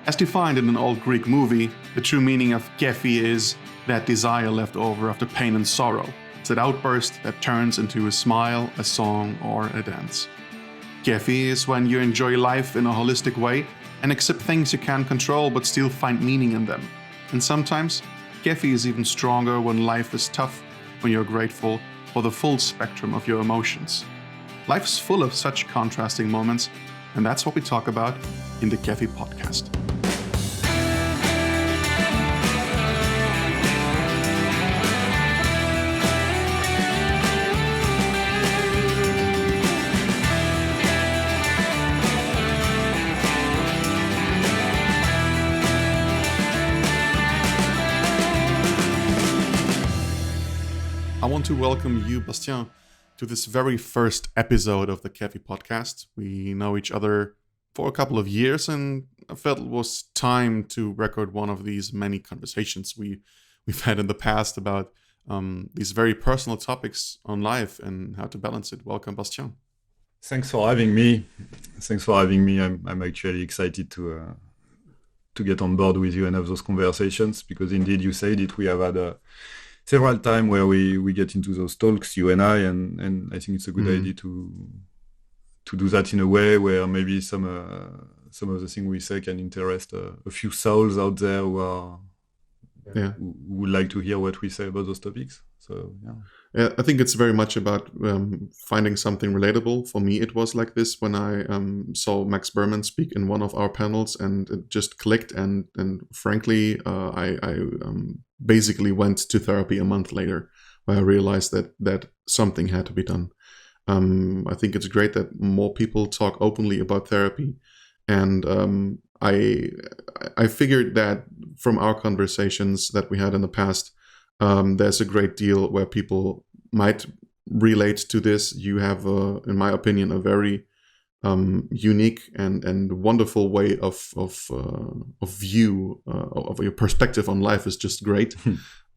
As defined in an old Greek movie, the true meaning of Kéfi is that desire left over after pain and sorrow. It's that outburst that turns into a smile, a song, or a dance. Kéfi is when you enjoy life in a holistic way and accept things you can't control but still find meaning in them. And sometimes, Kéfi is even stronger when life is tough, when you're grateful for the full spectrum of your emotions. Life is full of such contrasting moments, and that's what we talk about in the Kéfi Podcast. I want to welcome you, Bastien, to this very first episode of the Kéfi Podcast. We know each other for a couple of years, and I felt it was time to record one of these many conversations we've had in the past about these very personal topics on life and how to balance it. Welcome, Bastien. Thanks for having me. I'm actually excited to get on board with you and have those conversations, because indeed you said it. We have had several times where we get into those talks, you and I, and I think it's a good idea to do that in a way where maybe some of the things we say can interest a few souls out there who would like to hear what we say about those topics. So yeah, I think it's very much about finding something relatable. For me, it was like this when I saw Max Berman speak in one of our panels, and it just clicked. And frankly, I basically went to therapy a month later, where I realized that something had to be done. I think it's great that more people talk openly about therapy, and I figured that from our conversations that we had in the past, there's a great deal where people might relate to this. You have, in my opinion, a very unique and wonderful way of view of your perspective on life is just great,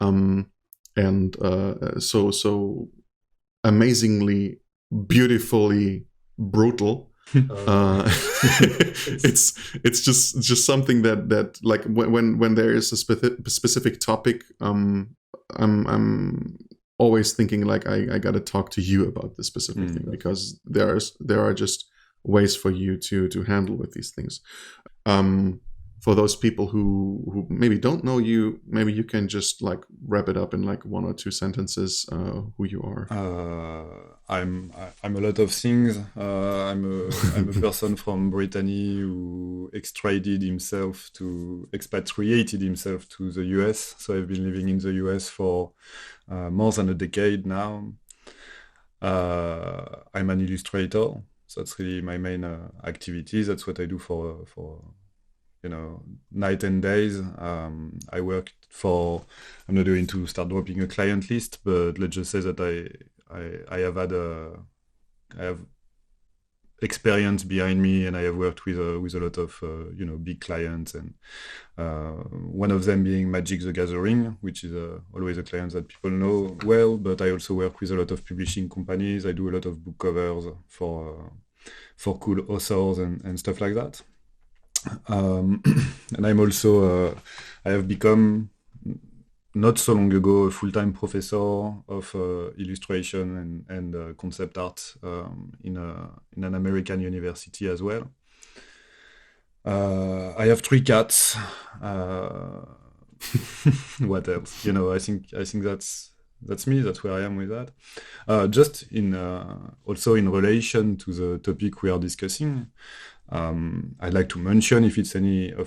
and so amazingly, beautifully brutal. It's just something that like when there is a specific topic, I'm always thinking like I gotta talk to you about this specific thing, because there are just ways for you to handle with these things. For those people who maybe don't know you, maybe you can just like wrap it up in like one or two sentences, who you are. I'm a lot of things. I'm a person from Brittany who expatriated himself to the US. So I've been living in the US for more than a decade now. I'm an illustrator. So that's really my main activity. That's what I do for night and days. I worked for, I'm not going to start dropping a client list, but let's just say that I have experience behind me, and I have worked with a lot of big clients, and one of them being Magic the Gathering, which is always a client that people know well. But I also work with a lot of publishing companies. I do a lot of book covers for cool authors and stuff like that. And I'm also I have become not so long ago a full-time professor of illustration and concept art in an American university as well. I have 3 cats. What else? I think that's me. That's where I am with that. Just in also in relation to the topic we are discussing, I'd like to mention, if it's of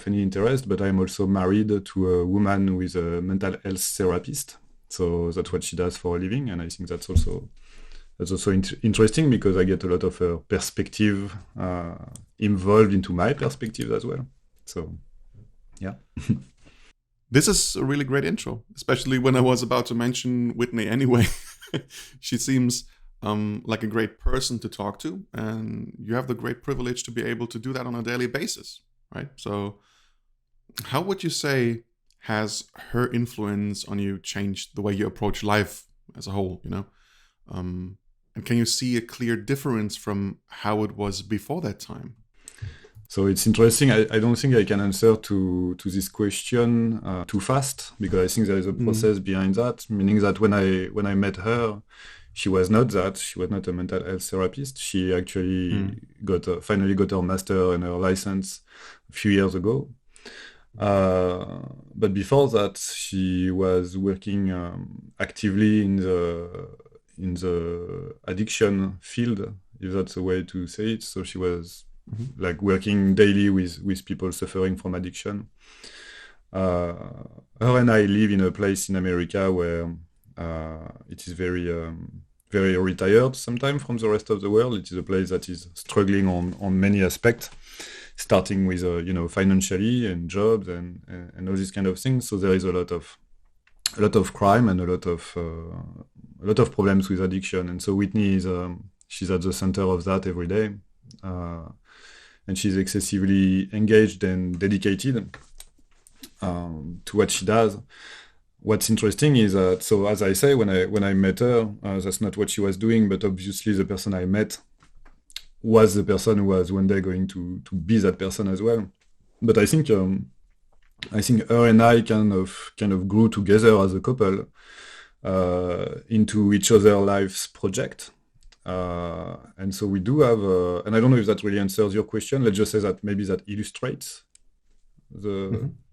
any interest, but I'm also married to a woman who is a mental health therapist. So that's what she does for a living, and I think that's also interesting, because I get a lot of her perspective involved into my perspective as well. So, yeah. This is a really great intro, especially when I was about to mention Whitney anyway. She seems like a great person to talk to, and you have the great privilege to be able to do that on a daily basis, right? So how would you say has her influence on you changed the way you approach life as a whole, And can you see a clear difference from how it was before that time? So it's interesting. I don't think I can answer to this question too fast, because I think there is a process behind that. Meaning that when I met her, she was not that. She was not a mental health therapist. She actually finally got her master and her license a few years ago. But before that, she was working actively in the addiction field, if that's a way to say it. So she was like working daily with people suffering from addiction. Her and I live in a place in America where it is very very retired sometimes from the rest of the world. It is a place that is struggling on many aspects, starting with financially and jobs and all these kind of things. So there is a lot of crime and a lot of problems with addiction. And so Whitney is she's at the center of that every day, and she's excessively engaged and dedicated to what she does. What's interesting is that, so as I say, when I met her, that's not what she was doing, but obviously the person I met was the person who was one day going to be that person as well. But I think her and I kind of grew together as a couple into each other's lives project. And so we do have, and I don't know if that really answers your question. Let's just say that maybe that illustrates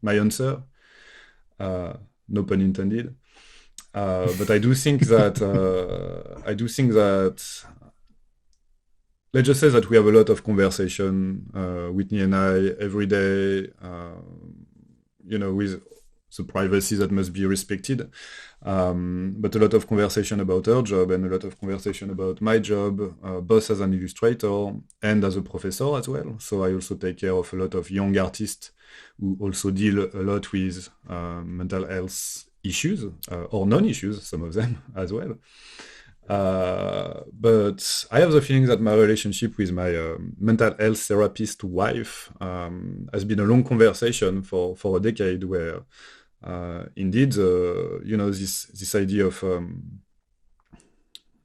my answer. No pun intended. But I do think that let's just say that we have a lot of conversation, Whitney and I, every day, with the privacy that must be respected. But a lot of conversation about her job and a lot of conversation about my job, both as an illustrator and as a professor as well. So I also take care of a lot of young artists who also deal a lot with mental health issues, or non-issues, some of them as well. But I have the feeling that my relationship with my mental health therapist wife has been a long conversation for a decade, where indeed, this idea of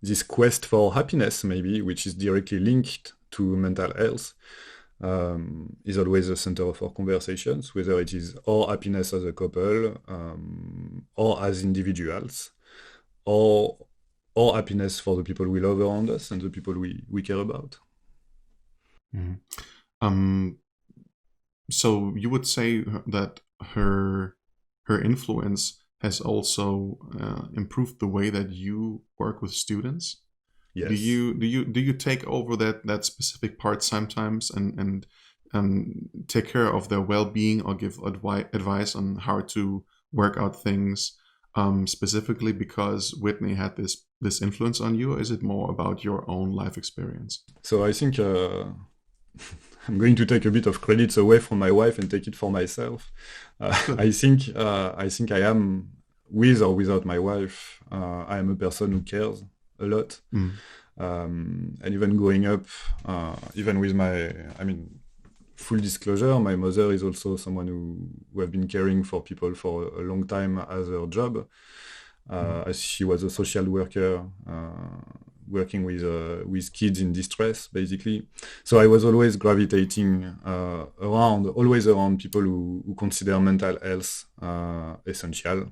this quest for happiness, maybe, which is directly linked to mental health, is always the center of our conversations, whether it is our happiness as a couple, or as individuals, or happiness for the people we love around us and the people we care about. So you would say that her influence has also improved the way that you work with students? Yes. Do you take over that specific part sometimes and take care of their well-being, or give advice on how to work out things, specifically because Whitney had this influence on you? Or is it more about your own life experience? So I think I'm going to take a bit of credits away from my wife and take it for myself. I think I am, with or without my wife, I am a person who cares a lot. And even growing up, even with full disclosure, my mother is also someone who have been caring for people for a long time as her job, as she was a social worker, working with kids in distress, basically. So I was always gravitating around people who consider mental health essential,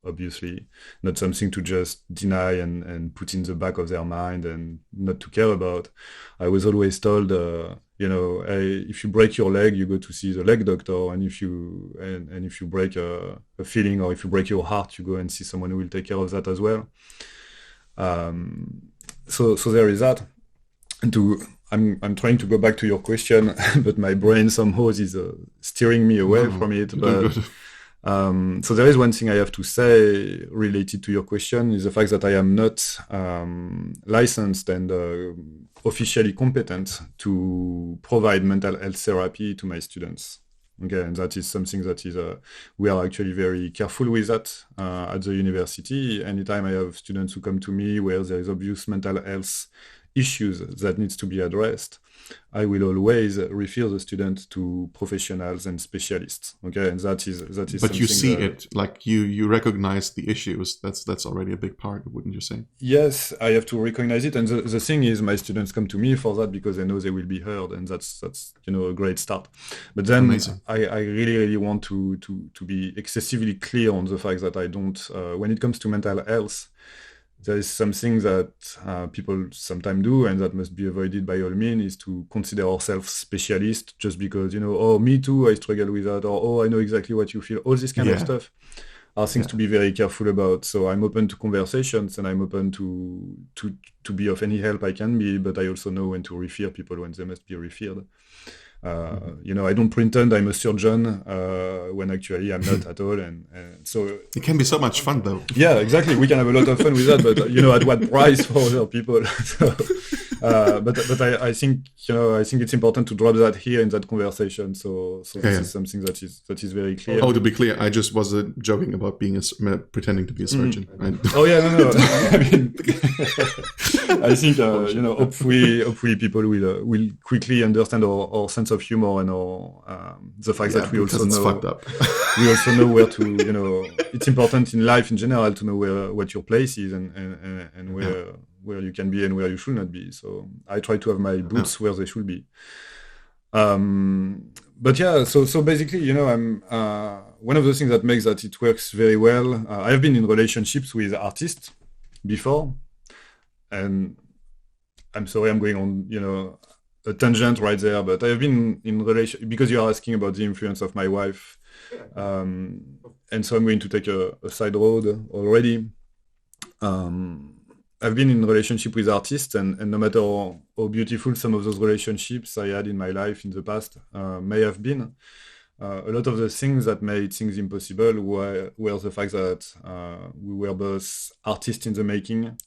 obviously not something to just deny and put in the back of their mind and not to care about. I was always told, hey, if you break your leg, you go to see the leg doctor, and if you break a feeling, or if you break your heart, you go and see someone who will take care of that as well. So there is that. And I'm trying to go back to your question, but my brain somehow is steering me away from it. But so there is one thing I have to say related to your question, is the fact that I am not licensed and officially competent to provide mental health therapy to my students. Okay, and that is something that is we are actually very careful with that at the university. Anytime I have students who come to me where there is obvious mental health issues that needs to be addressed, I will always refer the student to professionals and specialists. Okay, and that is But you something see that, it, like you recognize the issues. That's already a big part, wouldn't you say? yes, I have to recognize it. And the thing is, my students come to me for that because they know they will be heard, and that's a great start. But then Amazing. I really want to be excessively clear on the fact that I don't when it comes to mental health, there is something that people sometimes do, and that must be avoided by all means, is to consider ourselves specialists just because, oh, me too, I struggle with that, or oh, I know exactly what you feel. All this kind of stuff are things to be very careful about. So I'm open to conversations, and I'm open to be of any help I can be, but I also know when to refer people when they must be referred. I don't pretend I'm a surgeon when actually I'm not at all, and so it can be so much fun, though. Yeah, exactly. We can have a lot of fun with that, but at what price for other people? So, but I think it's important to drop that here in that conversation. So this is something that is very clear. Oh, to be clear, I just was joking about being pretending to be a surgeon. Oh yeah, no. I mean, I think hopefully people will quickly understand our sense of humor and the fact that we also know fucked up. we also know where to. It's important in life in general to know what your place is and where you can be and where you should not be. So I try to have my boots where they should be. But yeah, so basically, I'm one of the things that makes that it works very well. I've been in relationships with artists before, and I'm sorry I'm going on a tangent right there, but I've been in relation because you are asking about the influence of my wife, and so I'm going to take a side road already. I've been in relationship with artists, and no matter how beautiful some of those relationships I had in my life in the past may have been, a lot of the things that made things impossible were the fact that we were both artists in the making.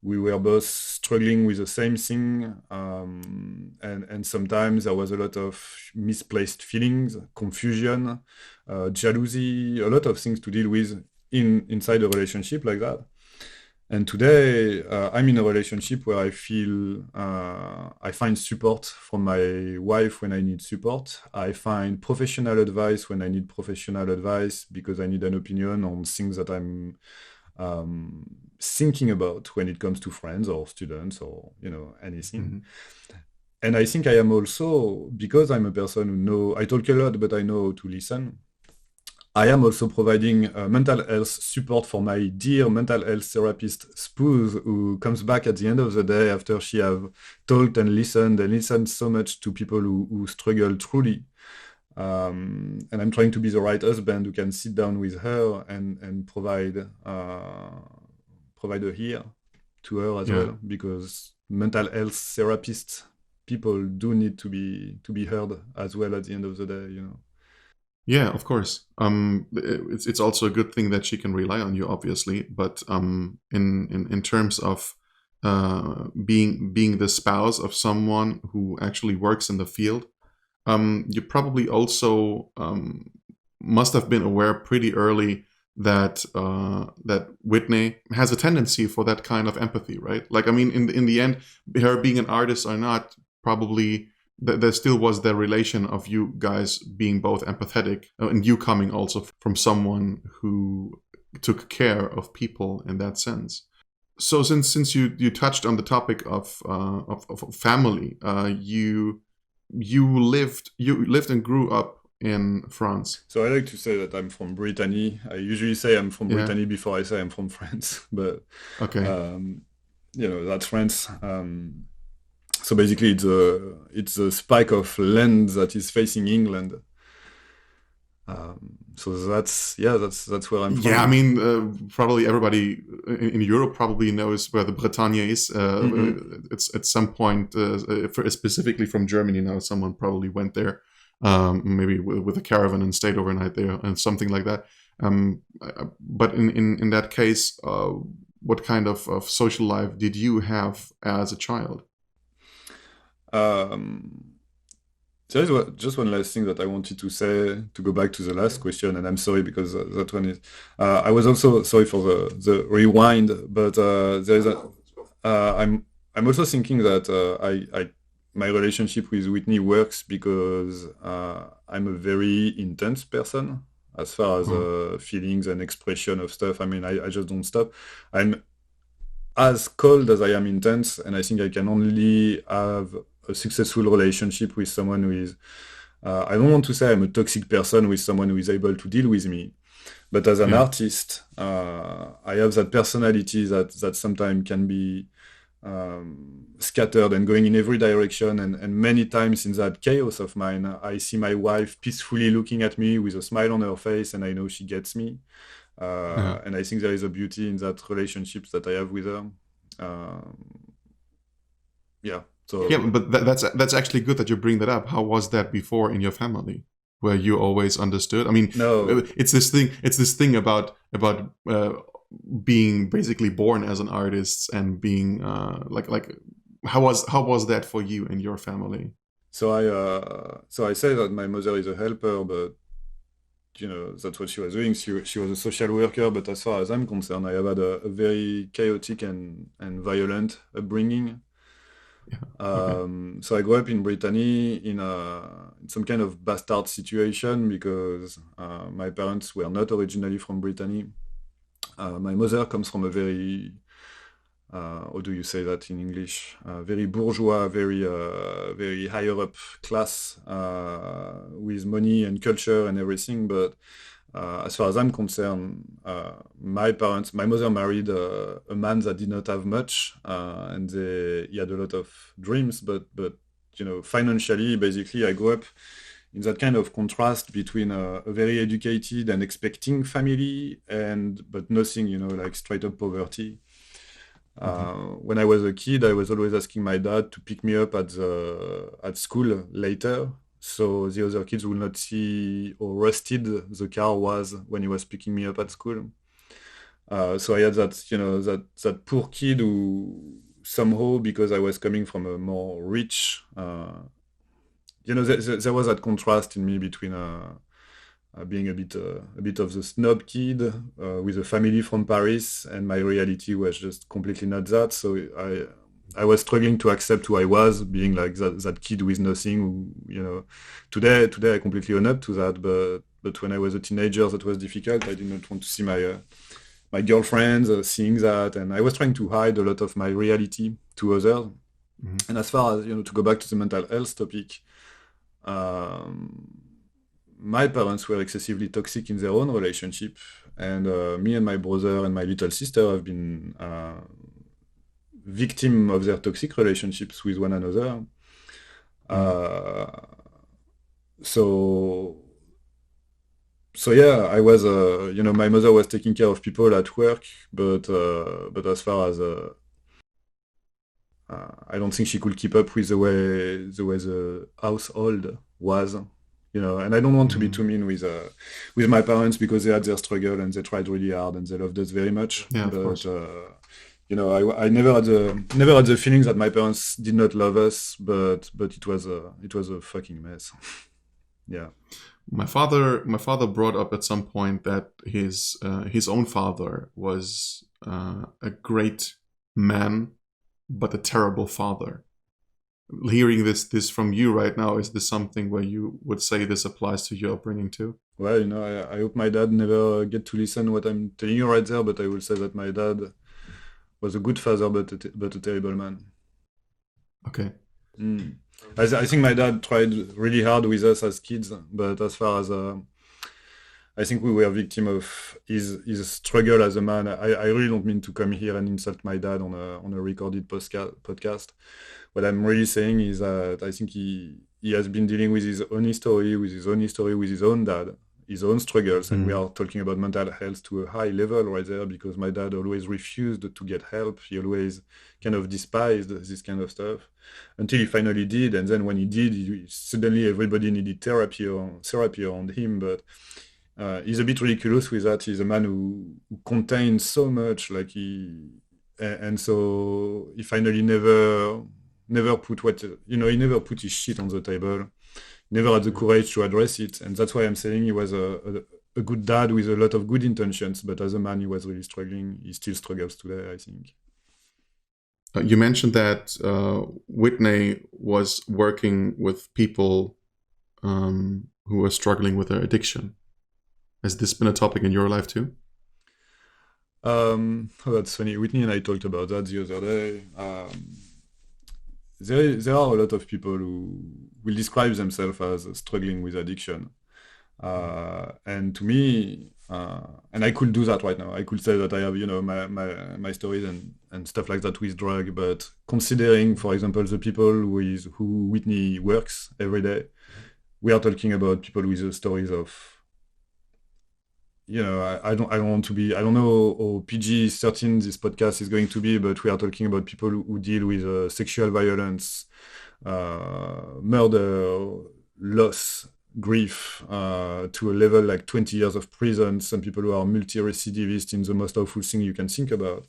We were both struggling with the same thing, and sometimes there was a lot of misplaced feelings, confusion, jealousy, a lot of things to deal with inside a relationship like that. And today, I'm in a relationship where I feel I find support from my wife when I need support. I find professional advice when I need professional advice because I need an opinion on things that I'm thinking about when it comes to friends or students or anything. Mm-hmm. And I think I am also, because I'm a person who I talk a lot, but I know how to listen. I am also providing mental health support for my dear mental health therapist spouse, who comes back at the end of the day after she have talked and listened so much to people who struggle truly. And I'm trying to be the right husband who can sit down with her and provide a ear to her as well, because mental health therapists, people do need to be heard as well at the end of the day, Yeah, of course. It's also a good thing that she can rely on you, obviously. But in terms of being the spouse of someone who actually works in the field, you probably also must have been aware pretty early that Whitney has a tendency for that kind of empathy, right? Like, I mean, in the end, her being an artist or not, probably there still was the relation of you guys being both empathetic, and you coming also from someone who took care of people in that sense. So since you touched on the topic of family, you lived and grew up in France. So I like to say that I'm from Brittany. I usually say I'm from Brittany before I say I'm from France, but okay, that's France. So basically, it's a spike of land that is facing England. So that's where I'm from. Yeah, I mean, probably everybody in Europe probably knows where the Bretagne is. It's at some point, specifically from Germany now, someone probably went there, maybe with a caravan and stayed overnight there and something like that. But in that case, what kind of social life did you have as a child? There is just one last thing that I wanted to say to go back to the last question, and I'm sorry because that one is. I was also sorry for the rewind, but there is I'm also thinking that my relationship with Whitney works because I'm a very intense person as far as feelings and expression of stuff. I mean, I just don't stop. I'm as cold as I am intense, and I think I can only have a successful relationship with someone who is. I don't want to say I'm a toxic person with someone who is able to deal with me, but as an artist, I have that personality that sometimes can be scattered and going in every direction. And many times in that chaos of mine, I see my wife peacefully looking at me with a smile on her face, and I know she gets me. And I think there is a beauty in that relationship that I have with her. So but that's actually good that you bring that up. How was that before in your family, where you always understood? I mean, no, it's this thing about being basically born as an artist and being like how was that for you and your family? So I say that my mother is a helper, but that's what she was doing. She was a social worker, but as far as I'm concerned, I have had a very chaotic and violent upbringing. So I grew up in Brittany in some kind of bastard situation because my parents were not originally from Brittany. My mother comes from a very how do you say that in English? Very bourgeois, very higher up class with money and culture and everything. But as far as I'm concerned, my mother married a man that did not have much, and he had a lot of dreams. But financially, basically, I grew up in that kind of contrast between a very educated and expecting family but nothing, like straight up poverty. When I was a kid, I was always asking my dad to pick me up at school later, so the other kids will not see how rusted the car was when he was picking me up at school. So I had that poor kid who somehow, because I was coming from a more rich, there was that contrast in me between being a bit of the snob kid with a family from Paris, and my reality was just completely not that. So I was struggling to accept who I was, being like that kid with nothing. Today I completely own up to that. But when I was a teenager, that was difficult. I did not want to see my girlfriends seeing that, and I was trying to hide a lot of my reality to others. And as far as to go back to the mental health topic. My parents were excessively toxic in their own relationship, and me and my brother and my little sister have been victim of their toxic relationships with one another. So yeah, I was my mother was taking care of people at work, but as far as I don't think she could keep up with the way the household was. And I don't want to be too mean with my parents, because they had their struggle and they tried really hard and they loved us very much. Yeah, of but course. I never had the feeling that my parents did not love us, but it was a fucking mess. Yeah. My father brought up at some point that his own father was a great man, but a terrible father. Hearing this from you right now, is this something where you would say this applies to your upbringing too? Well, I hope my dad never get to listen what I'm telling you right there, but I will say that my dad was a good father, but a terrible man. Okay. I think my dad tried really hard with us as kids, but as far as I think we were victim of his struggle as a man. I really don't mean to come here and insult my dad on a recorded podcast. What I'm really saying is that I think he has been dealing with his own history, with his own dad, his own struggles, and we are talking about mental health to a high level right there, because my dad always refused to get help. He always kind of despised this kind of stuff until he finally did, and then when he did, suddenly everybody needed therapy around him. But he's a bit ridiculous with that. He's a man who contains so much, and so he finally never put he never put his shit on the table, never had the courage to address it. And that's why I'm saying he was a good dad with a lot of good intentions, but as a man he was really struggling. He still struggles today, I think. You mentioned that Whitney was working with people who were struggling with their addiction. Has this been a topic in your life too? Oh, that's funny. Whitney and I talked about that the other day. There are a lot of people who will describe themselves as struggling with addiction. And to me, and I could do that right now. I could say that I have, my stories and stuff like that with drug. But considering, for example, the people with who Whitney works every day, we are talking about people with the stories of, I don't want to be, I don't know how PG-13 this podcast is going to be, but we are talking about people who deal with sexual violence, murder, loss, grief, to a level like 20 years of prison. Some people who are multi-recidivist in the most awful thing you can think about.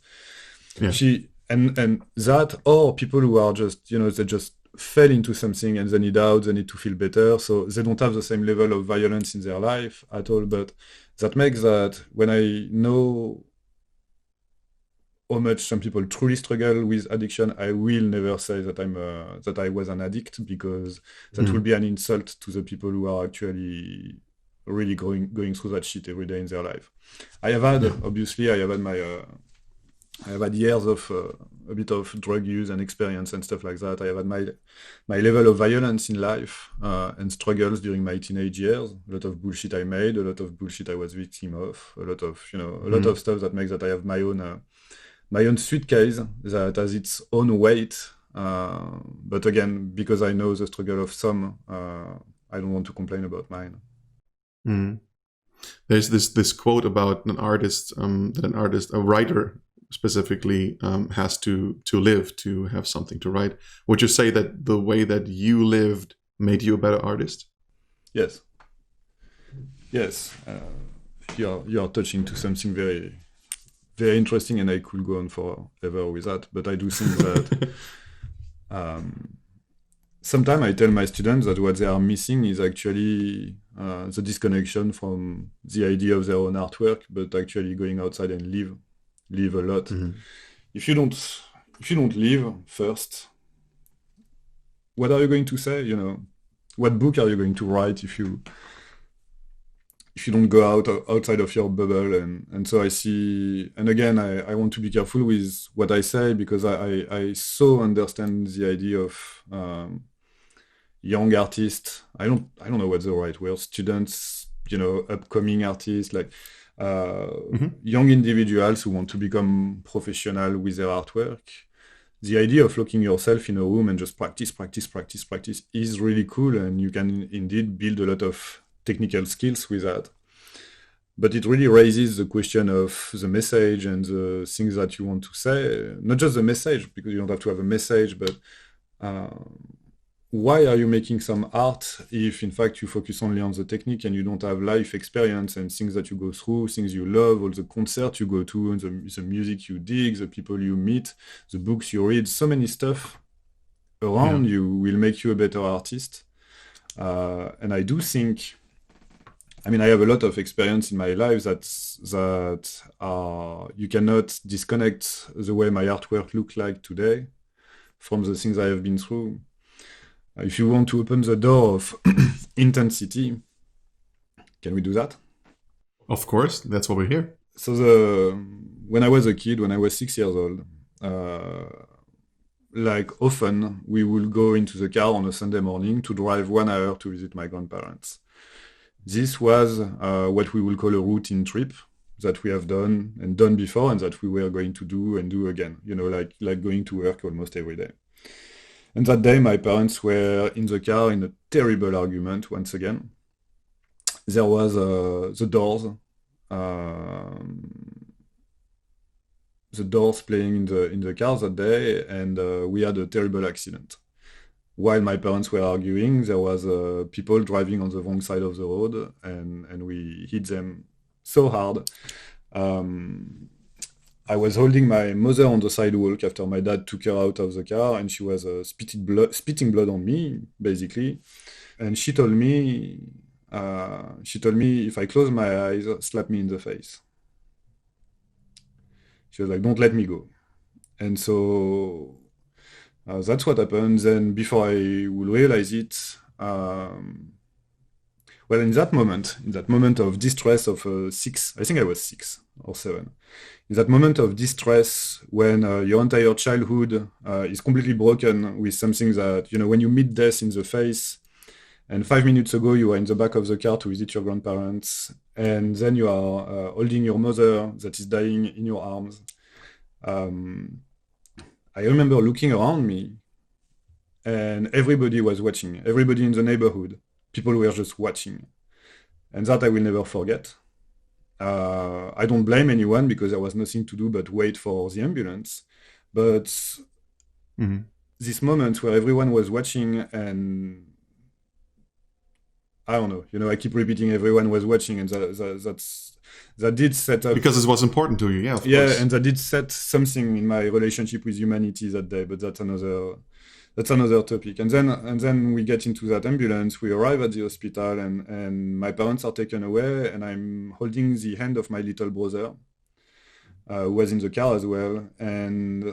Yeah. And that, or people who are just, they just fell into something and they need out, they need to feel better. So they don't have the same level of violence in their life at all. But that makes that when I know how much some people truly struggle with addiction, I will never say that that I was an addict, because that will be an insult to the people who are actually really going through that shit every day in their life. I have had, obviously, I have had years of a bit of drug use and experience and stuff like that. I have had my level of violence in life and struggles during my teenage years. A lot of bullshit I made, a lot of bullshit I was victim of, a lot of lot of stuff that makes that I have my own suitcase that has its own weight. But again, because I know the struggle of some, I don't want to complain about mine. Mm. There's this quote about an artist, a writer specifically, has to live to have something to write. Would you say that the way that you lived made you a better artist? Yes. You are touching to something very, very interesting, and I could go on forever with that. But I do think that sometimes I tell my students that what they are missing is actually the disconnection from the idea of their own artwork, but actually going outside and live a lot. Mm-hmm. If you don't live first, what are you going to say? What book are you going to write if you don't go outside of your bubble? And so I see, and again, I want to be careful with what I say, because I so understand the idea of young artists. I don't know what's the right word. Students, upcoming artists, like young individuals who want to become professional with their artwork. The idea of locking yourself in a room and just practice is really cool, and you can indeed build a lot of technical skills with that. But it really raises the question of the message and the things that you want to say. Not just the message, because you don't have to have a message, but why are you making some art if in fact you focus only on the technique and you don't have life experience and things that you go through, things you love, all the concerts you go to, and the music you dig, the people you meet, the books you read, so many stuff around you will make you a better artist. And I do think, I have a lot of experience in my life that you cannot disconnect the way my artwork looks like today from the things I have been through. If you want to open the door of intensity, can we do that? Of course, that's what we're here. So when I was a kid, when I was 6 years old, like often we would go into the car on a Sunday morning to drive 1 hour to visit my grandparents. This was what we will call a routine trip that we have done before, and that we were going to do and do again, like going to work almost every day. And that day, my parents were in the car in a terrible argument once again. There was the doors playing in the car that day, and we had a terrible accident. While my parents were arguing, there was people driving on the wrong side of the road, and we hit them so hard. I was holding my mother on the sidewalk after my dad took her out of the car, and she was spitting blood on me, basically. And she told me, if I close my eyes, slap me in the face. She was like, "Don't let me go." And so that's what happened. Then before I would realize it, well, in that moment of distress of 6, I think I was 6 or 7. In that moment of distress, when your entire childhood is completely broken with something that, when you meet death in the face, and 5 minutes ago you were in the back of the car to visit your grandparents, and then you are holding your mother that is dying in your arms. I remember looking around me, and everybody was watching. Everybody in the neighborhood, people were just watching, and that I will never forget. I don't blame anyone because there was nothing to do but wait for the ambulance. But this moment where everyone was watching, and I don't know, I keep repeating everyone was watching, and that did set up, because it was important to you. Yeah, of yeah, course. and that did set something in my relationship with humanity that day. But that's another topic. And then we get into that ambulance. We arrive at the hospital, and my parents are taken away, and I'm holding the hand of my little brother, who was in the car as well. And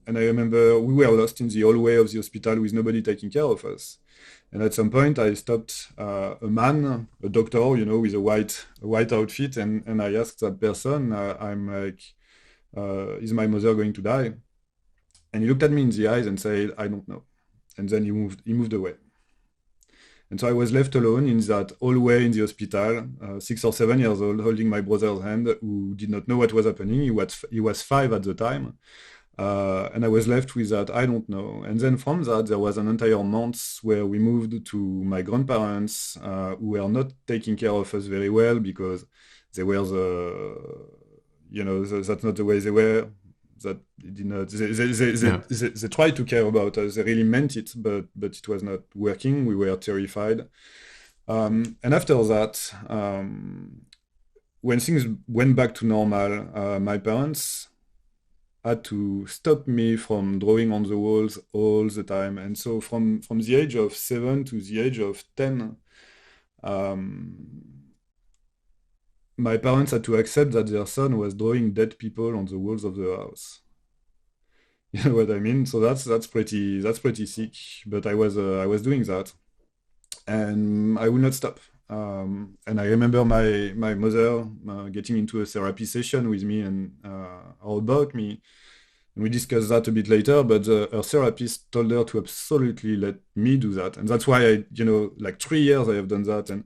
I remember we were lost in the hallway of the hospital with nobody taking care of us. And at some point, I stopped a man, a doctor, with a white outfit, and I asked that person, I'm like, is my mother going to die? And he looked at me in the eyes and said, I don't know. And then he moved away. And so I was left alone in that hallway in the hospital, 6 or 7 years old, holding my brother's hand, who did not know what was happening. He was 5 at the time. And I was left with that, I don't know. And then from that, there was an entire month where we moved to my grandparents, who were not taking care of us very well because they were that's not the way they were. That did not. They tried to care about us. They really meant it, but it was not working. We were terrified. And after that, when things went back to normal, my parents had to stop me from drawing on the walls all the time. And so from the age of 7 to the age of 10, my parents had to accept that their son was drawing dead people on the walls of the house. You know what I mean? So that's pretty sick. But I was doing that, and I would not stop. And I remember my mother getting into a therapy session with me and about me. And we discussed that a bit later, but her therapist told her to absolutely let me do that. And that's why like 3 years I have done that. And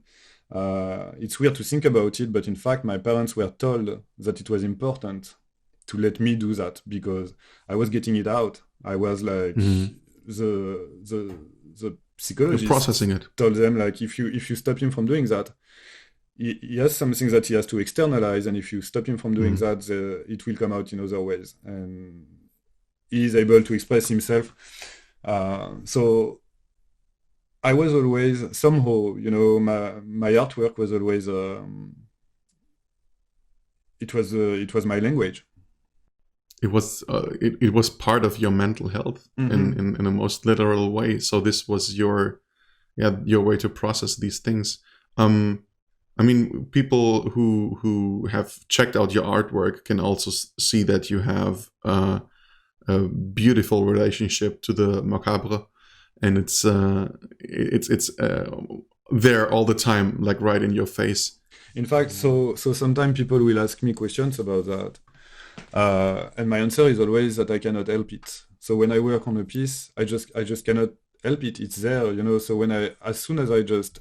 it's weird to think about it, but in fact, my parents were told that it was important to let me do that because I was getting it out. I was like, the psychologist you're processing it. Told them, like, if you stop him from doing that, he has something that he has to externalize, and if you stop him from doing that, it will come out in other ways, and he is able to express himself. So I was always somehow, my artwork was always it was my language. It was part of your mental health in a most literal way. So this was your way to process these things. I mean, people who have checked out your artwork can also see that you have a beautiful relationship to the macabre, and it's there all the time, like right in your face. In fact, so sometimes people will ask me questions about that. And my answer is always that I cannot help it. So when I work on a piece, I just cannot help it. It's there, So as soon as I just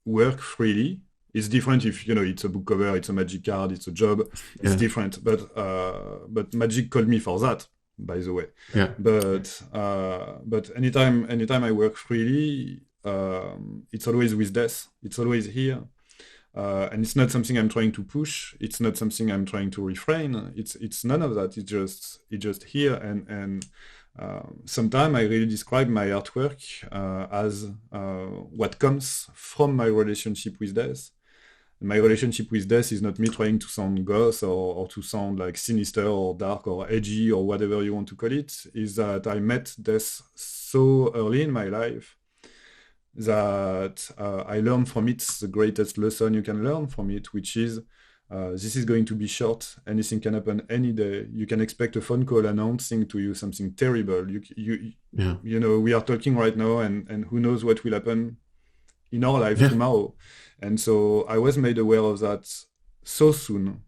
work freely, it's different if it's a book cover, it's a magic card, it's a job. It's different. But magic called me for that, by the way. Yeah. But anytime I work freely, it's always with death. It's always here. And it's not something I'm trying to push. It's not something I'm trying to refrain. It's none of that. It's just here. And sometimes I really describe my artwork as what comes from my relationship with death. And my relationship with death is not me trying to sound goth or to sound like sinister or dark or edgy or whatever you want to call it. Is that I met death so early in my life that I learned from it the greatest lesson you can learn from it, which is This is going to be short. Anything can happen any day. You can expect a phone call announcing to you something terrible. You know, we are talking right now, and who knows what will happen in our life tomorrow. And so I was made aware of that so soon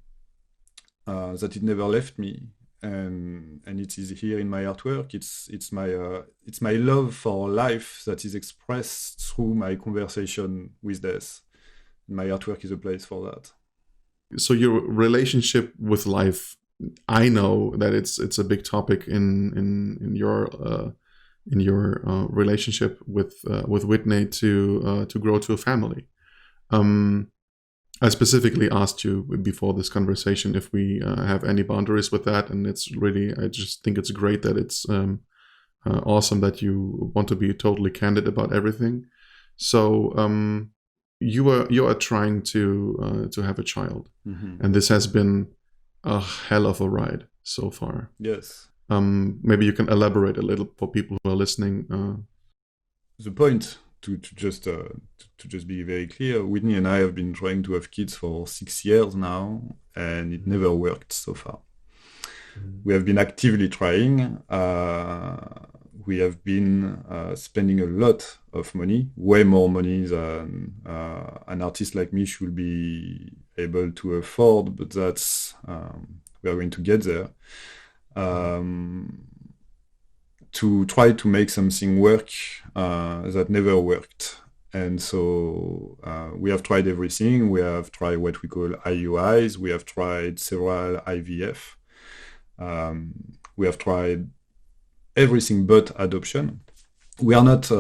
that it never left me. And it is here in my artwork. It's my love for life that is expressed through my conversation with death. My artwork is a place for that. So your relationship with life, I know that it's a big topic in your relationship with Whitney to grow to a family. I specifically asked you before this conversation if we have any boundaries with that, and I just think it's great that it's awesome that you want to be totally candid about everything. So you are trying to have a child, and this has been a hell of a ride so far. Yes. Maybe you can elaborate a little for people who are listening. The point to just be very clear, Whitney and I have been trying to have kids for 6 years now, and it never worked so far. We have been actively trying. We have been spending a lot of money, way more money than an artist like me should be able to afford, but that's we are going to get there. To try to make something work that never worked. And so we have tried everything. We have tried what we call IUIs. We have tried several IVF. We have tried everything but adoption. We are not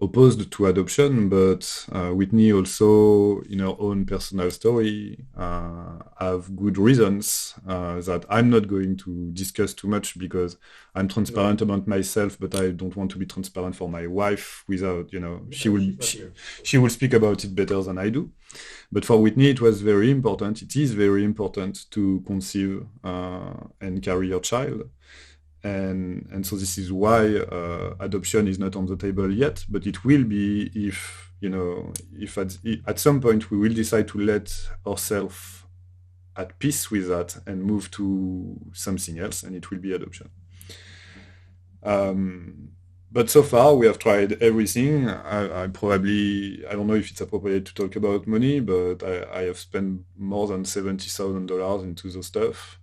opposed to adoption, but Whitney also, in her own personal story, have good reasons that I'm not going to discuss too much because I'm transparent about myself, but I don't want to be transparent for my wife without, she will speak about it better than I do. But for Whitney, it was very important. It is very important to conceive and carry your child. And so this is why adoption is not on the table yet, but it will be if at some point we will decide to let ourselves at peace with that and move to something else, and it will be adoption. But so far we have tried everything. I don't know if it's appropriate to talk about money, but I have spent more than $70,000 into the stuff.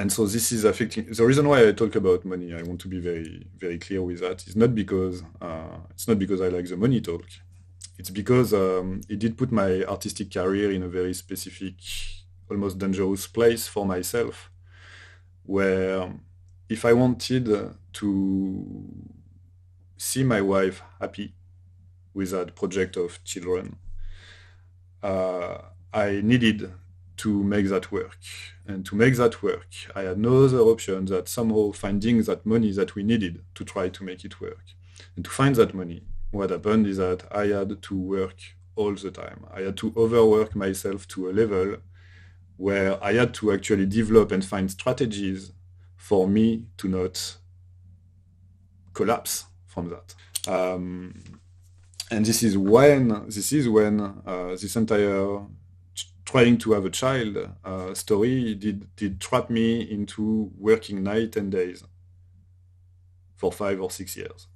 And so this is affecting. The reason why I talk about money, I want to be very, very clear with that, is not because I like the money talk. It's because it did put my artistic career in a very specific, almost dangerous place for myself, where if I wanted to see my wife happy with that project of children, I needed to make that work. And to make that work, I had no other option than somehow finding that money that we needed to try to make it work. And to find that money, what happened is that I had to work all the time. I had to overwork myself to a level where I had to actually develop and find strategies for me to not collapse from that. And this is when this entire trying to have a child story did trap me into working night and days for 5 or 6 years.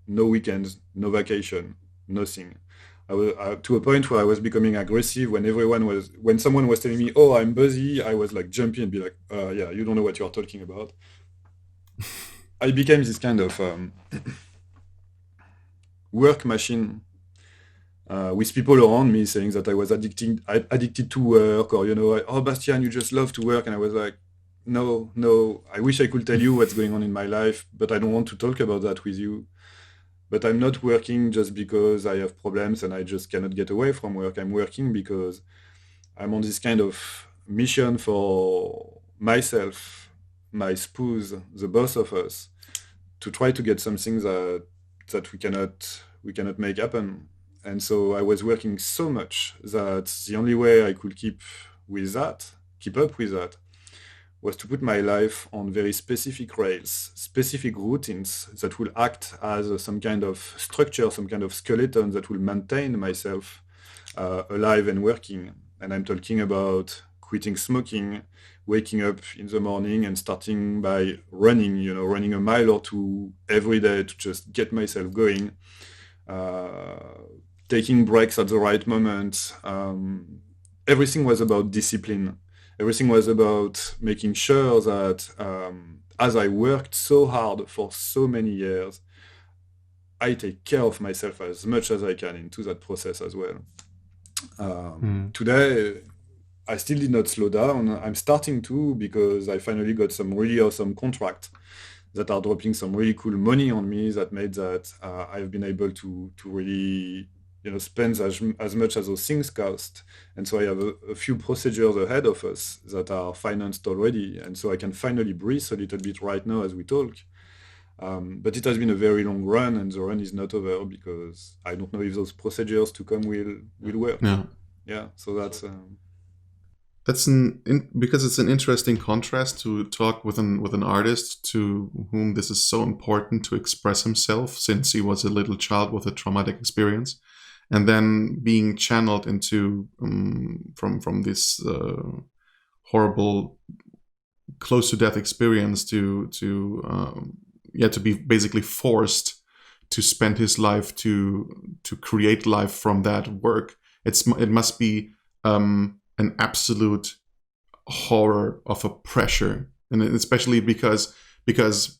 No weekends, no vacation, nothing. I was to a point where I was becoming aggressive when someone was telling me, "Oh, I'm busy," I was like jumping and be like, "Yeah, you don't know what you're talking about." I became this kind of work machine. With people around me saying that I was addicted to work, or "Oh, Bastian, you just love to work," and I was like, no, I wish I could tell you what's going on in my life, but I don't want to talk about that with you. But I'm not working just because I have problems and I just cannot get away from work. I'm working because I'm on this kind of mission for myself, my spouse, the both of us, to try to get something that we cannot make happen. And so I was working so much that the only way I could keep up with that, was to put my life on very specific rails, specific routines that will act as some kind of structure, some kind of skeleton that will maintain myself alive and working. And I'm talking about quitting smoking, waking up in the morning and starting by running, running a mile or two every day to just get myself going, taking breaks at the right moment. Everything was about discipline. Everything was about making sure that as I worked so hard for so many years, I take care of myself as much as I can into that process as well. Today, I still did not slow down. I'm starting to, because I finally got some really awesome contracts that are dropping some really cool money on me that made that I've been able to really spend as much as those things cost. And so I have a few procedures ahead of us that are financed already. And so I can finally breathe a little bit right now as we talk. But it has been a very long run, and the run is not over because I don't know if those procedures to come will work. Yeah. So that's because it's an interesting contrast to talk with an artist to whom this is so important to express himself since he was a little child with a traumatic experience, and then being channeled into from this horrible close to death experience to be basically forced to spend his life to create life from that work. It must be an absolute horror of a pressure, and especially because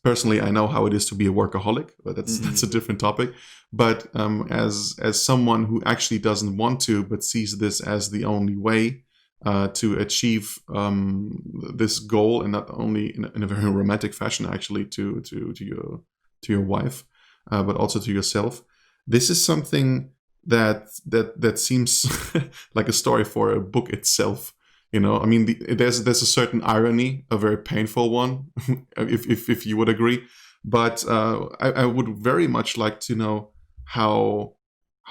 personally I know how it is to be a workaholic, but that's a different topic. But as someone who actually doesn't want to, but sees this as the only way to achieve this goal, and not only in a very romantic fashion, actually to your wife, but also to yourself. This is something that seems like a story for a book itself. I mean, there's a certain irony, a very painful one, if you would agree. But I would very much like to know how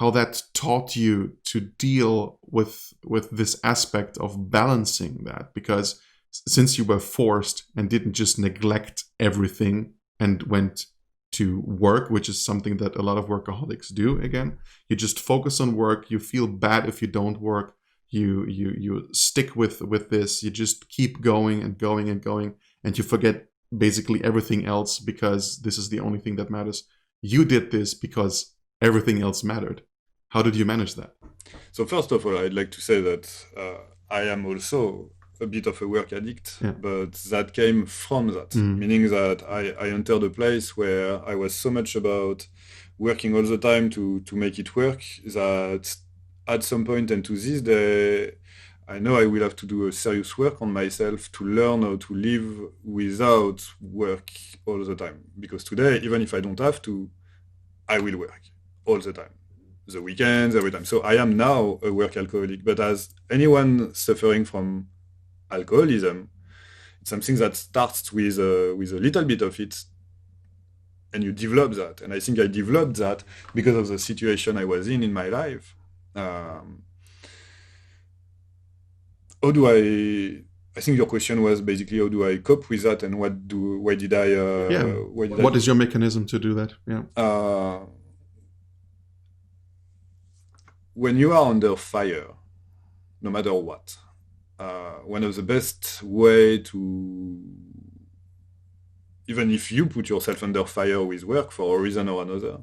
that taught you to deal with this aspect of balancing that, because since you were forced and didn't just neglect everything and went to work, which is something that a lot of workaholics do, again, you just focus on work, you feel bad if you don't work, you stick with this, you just keep going and going and going, and you forget basically everything else because this is the only thing that matters. You did this because everything else mattered. How did you manage that? So first of all, I'd like to say that I am also a bit of a work addict, but that came from that, meaning that I entered a place where I was so much about working all the time to make it work that at some point, and to this day, I know I will have to do a serious work on myself to learn how to live without work all the time. Because today, even if I don't have to, I will work all the time. The weekends, every time. So I am now a work alcoholic. But as anyone suffering from alcoholism, it's something that starts with a little bit of it, and you develop that. And I think I developed that because of the situation I was in my life. How do I think your question was basically how do I cope with that, and what is your mechanism to do that? When you are under fire, no matter what, one of the best way to, even if you put yourself under fire with work for a reason or another,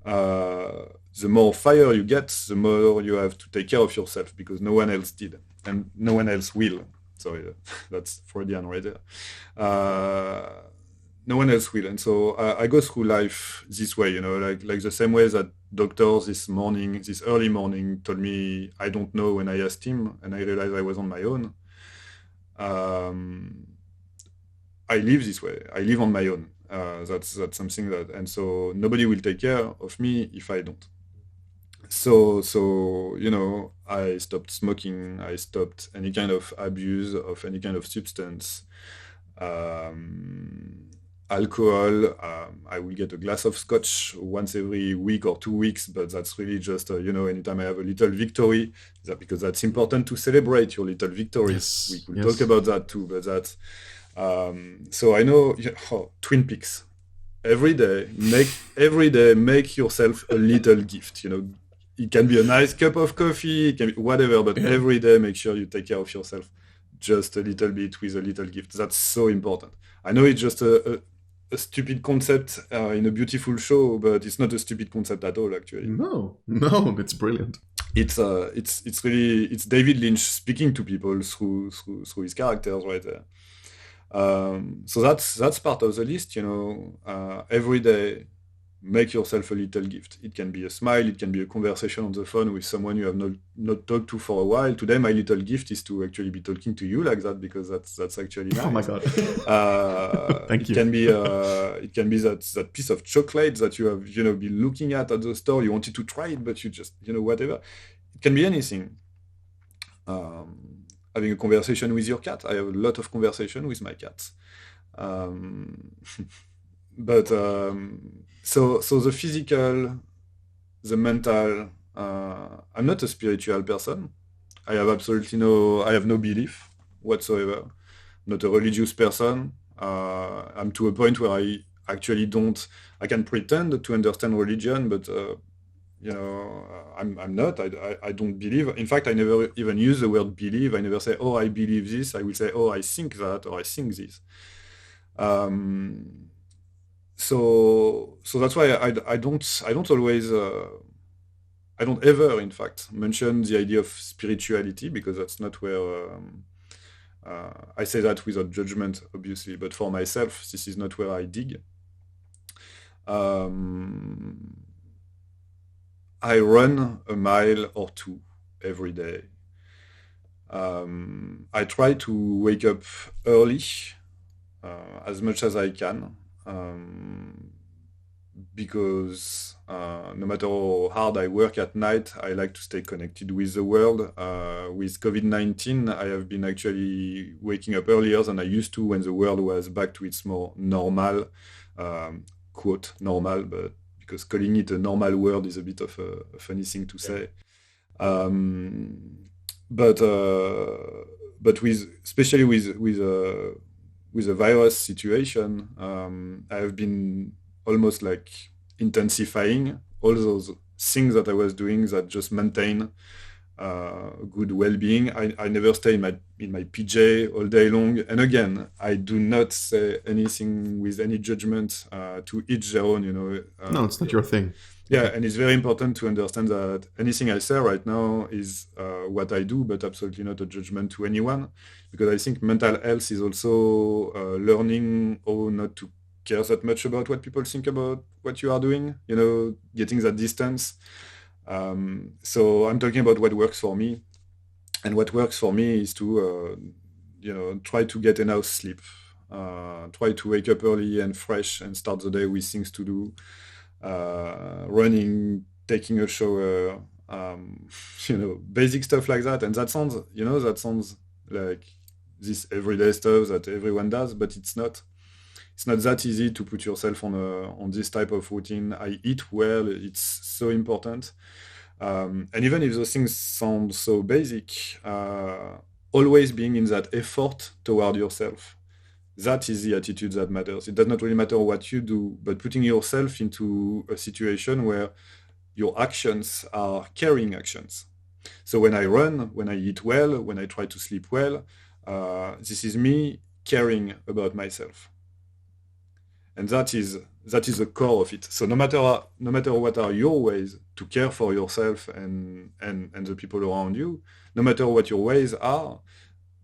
the more fire you get, the more you have to take care of yourself, because no one else did, and no one else will. Sorry, that's Freudian right there. No one else will. And so I go through life this way, like the same way that doctors this early morning told me, I don't know, when I asked him, and I realized I was on my own. I live this way. I live on my own. That's something that, and so nobody will take care of me if I don't. So I stopped smoking. I stopped any kind of abuse of any kind of substance. Alcohol, I will get a glass of scotch once every week or 2 weeks, but that's really just, anytime I have a little victory, because that's important to celebrate your little victories. Yes. We could talk about that too, but that's, so I know, Twin Peaks. Every day, make yourself a little gift, it can be a nice cup of coffee, it can be whatever, but every day make sure you take care of yourself just a little bit with a little gift. That's so important. I know it's just a stupid concept in a beautiful show, but it's not a stupid concept at all, actually. No, it's brilliant. It's really it's David Lynch speaking to people through his characters right there. So that's part of the list, every day make yourself a little gift. It can be a smile, it can be a conversation on the phone with someone you have not talked to for a while. Today my little gift is to actually be talking to you like that, because that's actually nice. Oh my god. Thank you. It can be that piece of chocolate that you have been looking at the store. You wanted to try it, but you just whatever. It can be anything. Having a conversation with your cat. I have a lot of conversation with my cats. But so the physical, the mental. I'm not a spiritual person. I have no belief whatsoever. Not a religious person. I'm to a point where I actually don't. I can pretend to understand religion, but I'm not. I don't believe. In fact, I never even use the word believe. I never say, "Oh, I believe this." I will say, "Oh, I think that," or "I think this." So that's why I don't always I don't ever, in fact, mention the idea of spirituality, because that's not where I say that without judgment, obviously. But for myself, this is not where I dig. I run a mile or two every day. I try to wake up early as much as I can, because no matter how hard I work at night, I like to stay connected with the world. With COVID-19, I have been actually waking up earlier than I used to when the world was back to its more normal, quote, normal, but because calling it a normal world is a bit of a funny thing to say. But especially with the virus situation, I have been almost like intensifying all those things that I was doing that just maintain good well-being. I never stay in my PJ all day long. And again, I do not say anything with any judgment, to each their own. No, it's not your thing. Yeah, and it's very important to understand that anything I say right now is what I do, but absolutely not a judgment to anyone, because I think mental health is also learning how not to care that much about what people think about what you are doing, getting that distance. So I'm talking about what works for me. And what works for me is to, try to get enough sleep, try to wake up early and fresh and start the day with things to do. Running, taking a shower, basic stuff like that. And that sounds like this everyday stuff that everyone does, but it's not. It's not that easy to put yourself on this type of routine. I eat well. It's so important. And even if those things sound so basic, always being in that effort toward yourself. That is the attitude that matters. It does not really matter what you do, but putting yourself into a situation where your actions are caring actions. So when I run, when I eat well, when I try to sleep well, this is me caring about myself. And that is the core of it. So no matter what are your ways to care for yourself and the people around you, no matter what your ways are,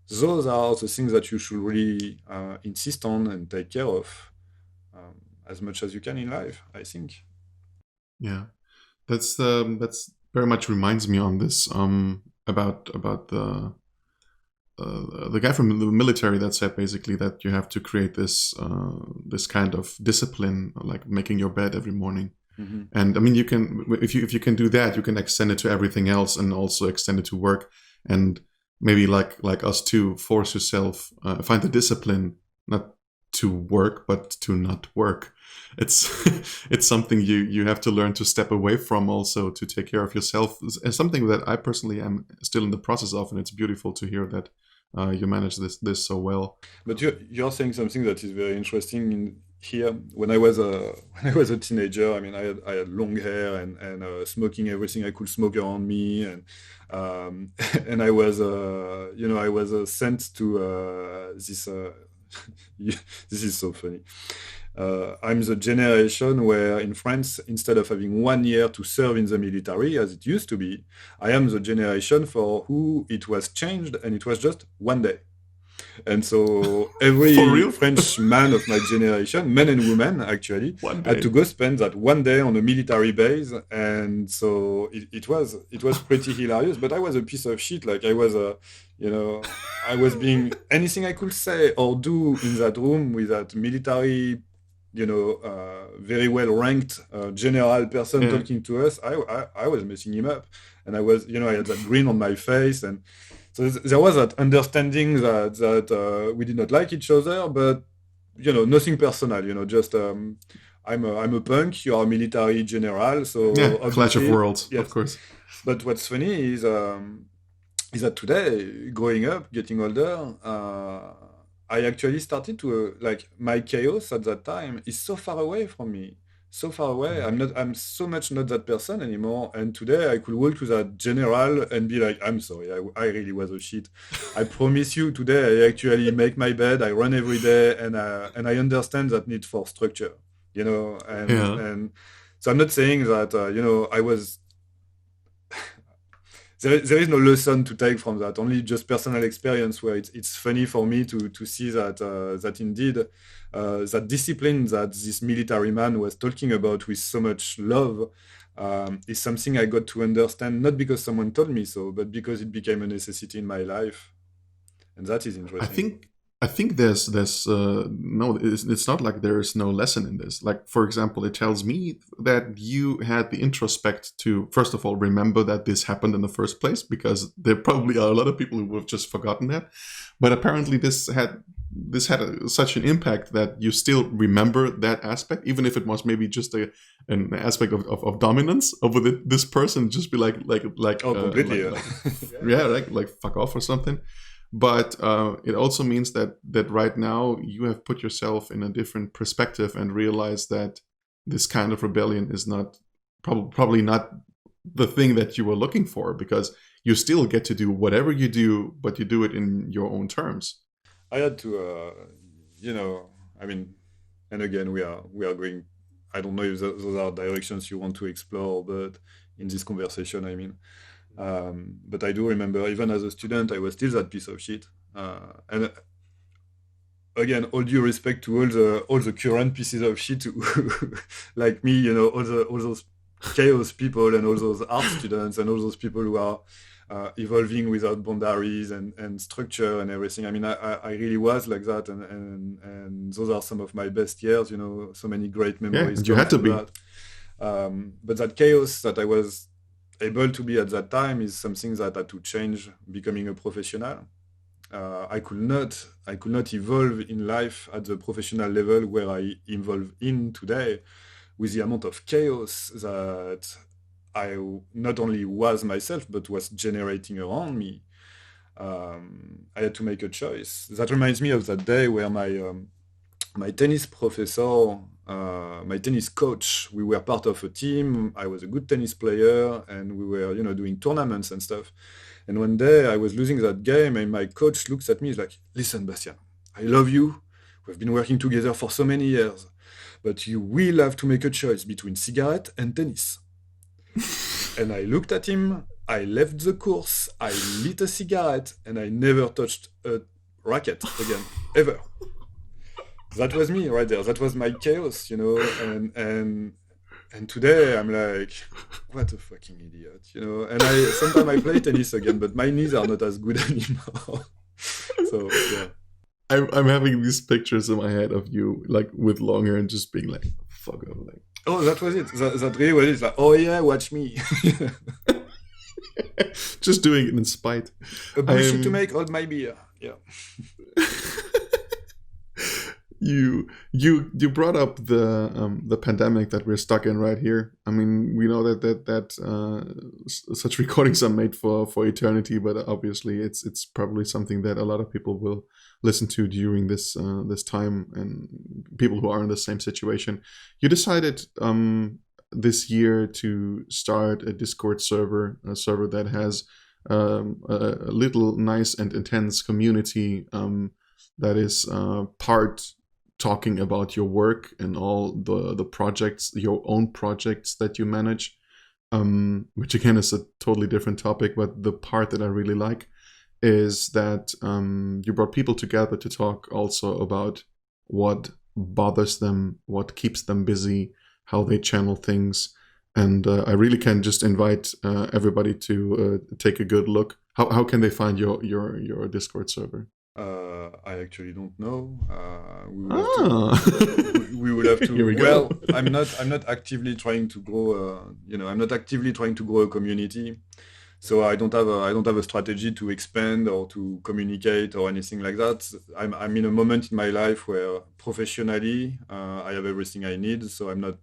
those are the things that you should really insist on and take care of as much as you can in life, I think. Yeah, that's very much reminds me on this about the guy from the military that said basically that you have to create this kind of discipline, like making your bed every morning. Mm-hmm. And I mean, you can, if you can do that, you can extend it to everything else, and also extend it to work. And maybe like us too, force yourself, find the discipline not to work, but to not work. It's it's something you have to learn to step away from, also to take care of yourself. It's something that I personally am still in the process of, and it's beautiful to hear that you manage this so well. But you're saying something that is very interesting here when I was a teenager. I mean, I had long hair and smoking everything I could smoke around me, and and I was I was sent to this. This is so funny. I'm the generation where in France, instead of having 1 year to serve in the military as it used to be, I am the generation for who it was changed, and it was just 1 day. And so For every real? French man of my generation, men and women actually, One had to day. go spend that 1 day on a military base. And so it was pretty hilarious. But I was a piece of shit. Like I was I was being anything I could say or do in that room with that military, very well ranked general person Yeah. talking to us. I was messing him up, and I had that grin on my face, and so there was that understanding that we did not like each other, but nothing personal. Just I'm a punk, you are a military general, Yeah. so Clash of obviously worlds, of yes. course. But what's funny is that today, growing up, getting older, I actually started to like my chaos at that time is so far away from me, so far away. I'm so much not that person anymore. And today, I could walk to that general and be like, "I'm sorry, I really was a shit. I promise you, today I actually make my bed, I run every day, and I understand that need for structure, and Yeah. so I'm not saying that I was there is no lesson to take from that. Only just personal experience where it's funny for me to see that indeed that discipline that this military man was talking about with so much love is something I got to understand not because someone told me so, but because it became a necessity in my life, and that is I interesting. think I think there's no, it's not like there is no lesson in this. Like, for example, it tells me that you had the introspect to first of all remember that this happened in the first place, because there probably are a lot of people who would have just forgotten that. But apparently this had such an impact that you still remember that aspect, even if it was maybe just an aspect of dominance over this person. Just be Oh, completely. yeah, like fuck off or something. But it also means that right now you have put yourself in a different perspective and realize that this kind of rebellion is not probably not the thing that you were looking for, because you still get to do whatever you do, but you do it in your own terms. I had to, I mean, and again, we are going. I don't know if those are directions you want to explore, but in this conversation, I mean, but I do remember, even as a student, I was still that piece of shit. And again, all due respect to all the current pieces of shit like me, all those chaos people and all those art students and all those people who are evolving without boundaries and structure and everything. I mean, I really was like that, and those are some of my best years. So many great Yeah, memories and you come had to from be. that. But that chaos that I was able to be at that time is something that had to change becoming a professional. I could not evolve in life at the professional level where I evolve in today with the amount of chaos that I not only was myself but was generating around me. I had to make a choice. That reminds me of that day where my tennis professor, my tennis coach, we were part of a team. I was a good tennis player, and we were, doing tournaments and stuff. And one day I was losing that game, and my coach looks at me, he's like, "Listen, Bastian, I love you. We've been working together for so many years, but you will have to make a choice between cigarette and tennis." And I looked at him, I left the course, I lit a cigarette, and I never touched a racket again, ever. That was me right there. That was my chaos, and today I'm like, what a fucking idiot. And I sometimes I play tennis again, but my knees are not as good anymore. So yeah. I'm having these pictures in my head of you like with long hair and just being like, fuck off, like. Oh, that was it. That really was it. It's like, oh yeah, watch me. Just doing it in spite. A bullshit to make, hold my beer. Yeah. You brought up the pandemic that we're stuck in right here. I mean, we know that such recordings are made for eternity, but obviously it's probably something that a lot of people will listen to during this time, and people who are in the same situation. You decided this year to start a Discord server, a server that has a little nice and intense community that is part talking about your work and all the projects, your own projects that you manage, which again is a totally different topic. But the part that I really like is that you brought people together to talk also about what bothers them, what keeps them busy, how they channel things. And I really can just invite everybody to take a good look. How can they find your Discord server? I actually don't know. We will have to. Here we go. Well, I'm not actively trying to grow. I'm not actively trying to grow a community. So I don't have a strategy to expand or to communicate or anything like that. I'm in a moment in my life where professionally I have everything I need. So I'm not,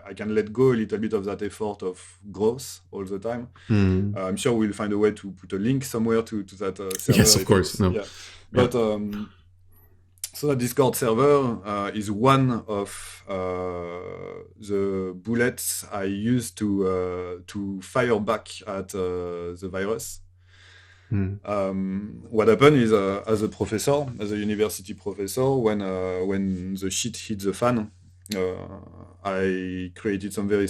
I can let go a little bit of that effort of growth all the time. I'm sure we'll find a way to put a link somewhere to that server. Yes, of course. No. Yeah. But so that Discord server is one of the bullets I used to fire back at the virus. What happened is, as a university professor, when the shit hit the fan, I created some very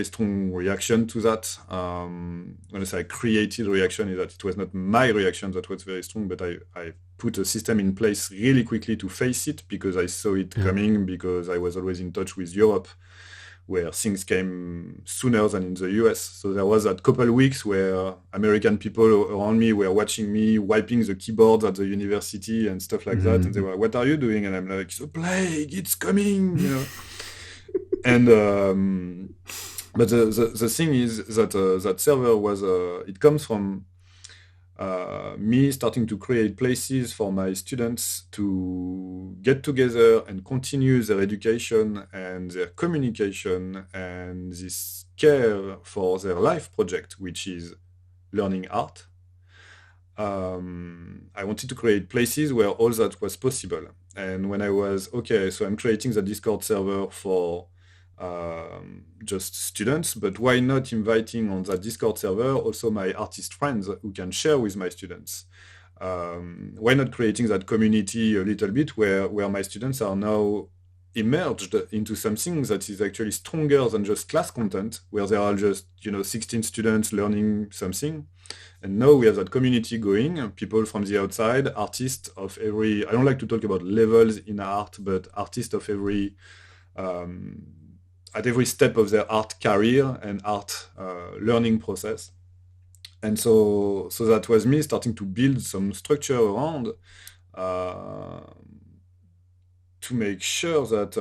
strong reaction to that. When I say I created reaction, is that it was not my reaction that was very strong, but I put a system in place really quickly to face it because I saw it coming, because I was always in touch with Europe, where things came sooner than in the US. So there was that couple of weeks where American people around me were watching me wiping the keyboards at the university and stuff like that. And they were, "What are you doing?" And I'm like, "The plague, it's coming," And but the thing is that that server was it comes from me starting to create places for my students to get together and continue their education and their communication and this care for their life project, which is learning art. I wanted to create places where all that was possible. And when I was, so I'm creating the Discord server for just students, but why not inviting on that Discord server also my artist friends who can share with my students? Why not creating that community a little bit where my students are now emerged into something that is actually stronger than just class content, where there are just 16 students learning something, and now we have that community going, people from the outside, artists of every, I don't like to talk about levels in art, but artists of every at every step of their art career and art learning process. And so that was me starting to build some structure around to make sure that,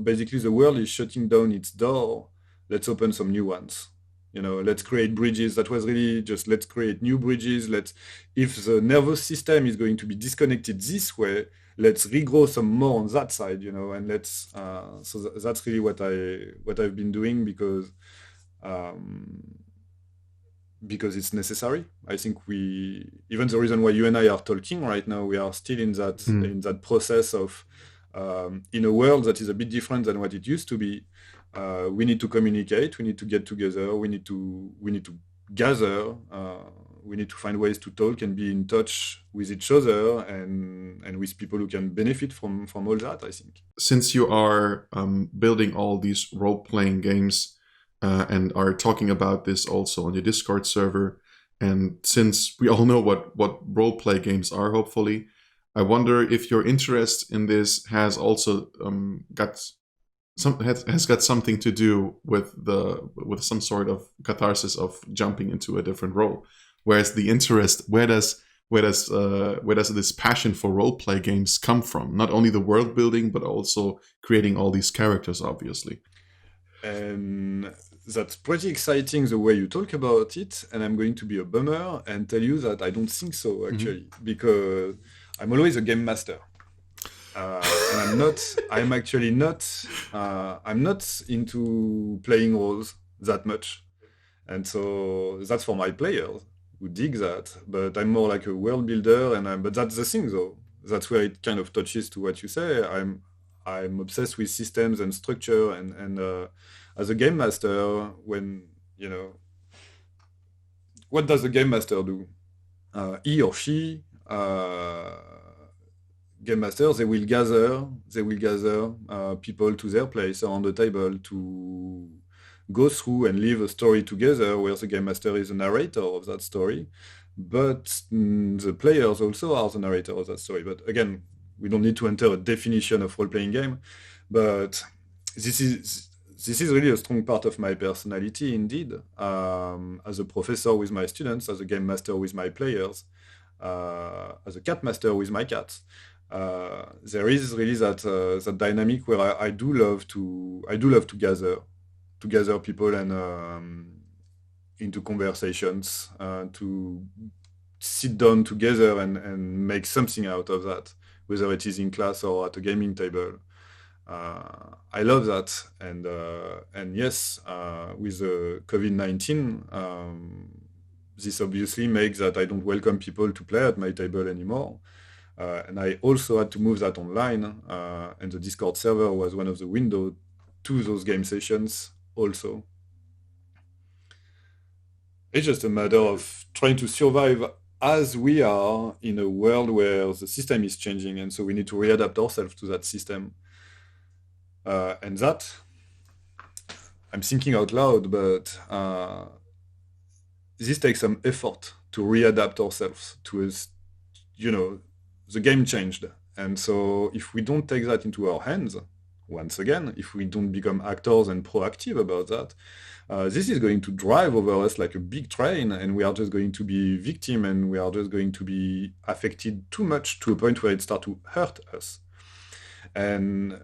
basically the world is shutting down its door. Let's open some new ones. Let's create bridges. That was really just, let's create new bridges. If the nervous system is going to be disconnected this way, let's regrow some more on that side, and let's. So that's really what I've been doing because it's necessary. I think even the reason why you and I are talking right now, we are still in that process of in a world that is a bit different than what it used to be. We need to communicate. We need to get together. We need to gather. We need to find ways to talk and be in touch with each other and with people who can benefit from all that, I think. Since you are building all these role-playing games and are talking about this also on your Discord server, and since we all know what role-play games are, hopefully, I wonder if your interest in this has also got something to do with some sort of catharsis of jumping into a different role. Whereas the interest, where does this passion for role-play games come from? Not only the world building, but also creating all these characters, obviously. And that's pretty exciting the way you talk about it. And I'm going to be a bummer and tell you that I don't think so, actually, because I'm always a game master. And I'm actually not, I'm not into playing roles that much. And so that's for my players who dig that. But I'm more like a world builder, but that's the thing though. That's where it kind of touches to what you say. I'm obsessed with systems and structure, and as a game master, when what does a game master do? He or she, game masters, they will gather people to their place around the table to go through and live a story together, where the game master is the narrator of that story, but the players also are the narrator of that story. But again, we don't need to enter a definition of role-playing game, but this is really a strong part of my personality, indeed. As a professor with my students, as a game master with my players, as a cat master with my cats. There is really that dynamic where I do love to gather people and into conversations, to sit down together and make something out of that, whether it is in class or at a gaming table. I love that, and yes, with the COVID-19, this obviously makes that I don't welcome people to play at my table anymore. And I also had to move that online, and the Discord server was one of the windows to those game sessions also. It's just a matter of trying to survive as we are in a world where the system is changing, and so we need to readapt ourselves to that system. And that, I'm thinking out loud, but this takes some effort to readapt ourselves to the game changed. And so if we don't take that into our hands, once again, if we don't become actors and proactive about that, this is going to drive over us like a big train, and we are just going to be victim, and we are just going to be affected too much to a point where it starts to hurt us. And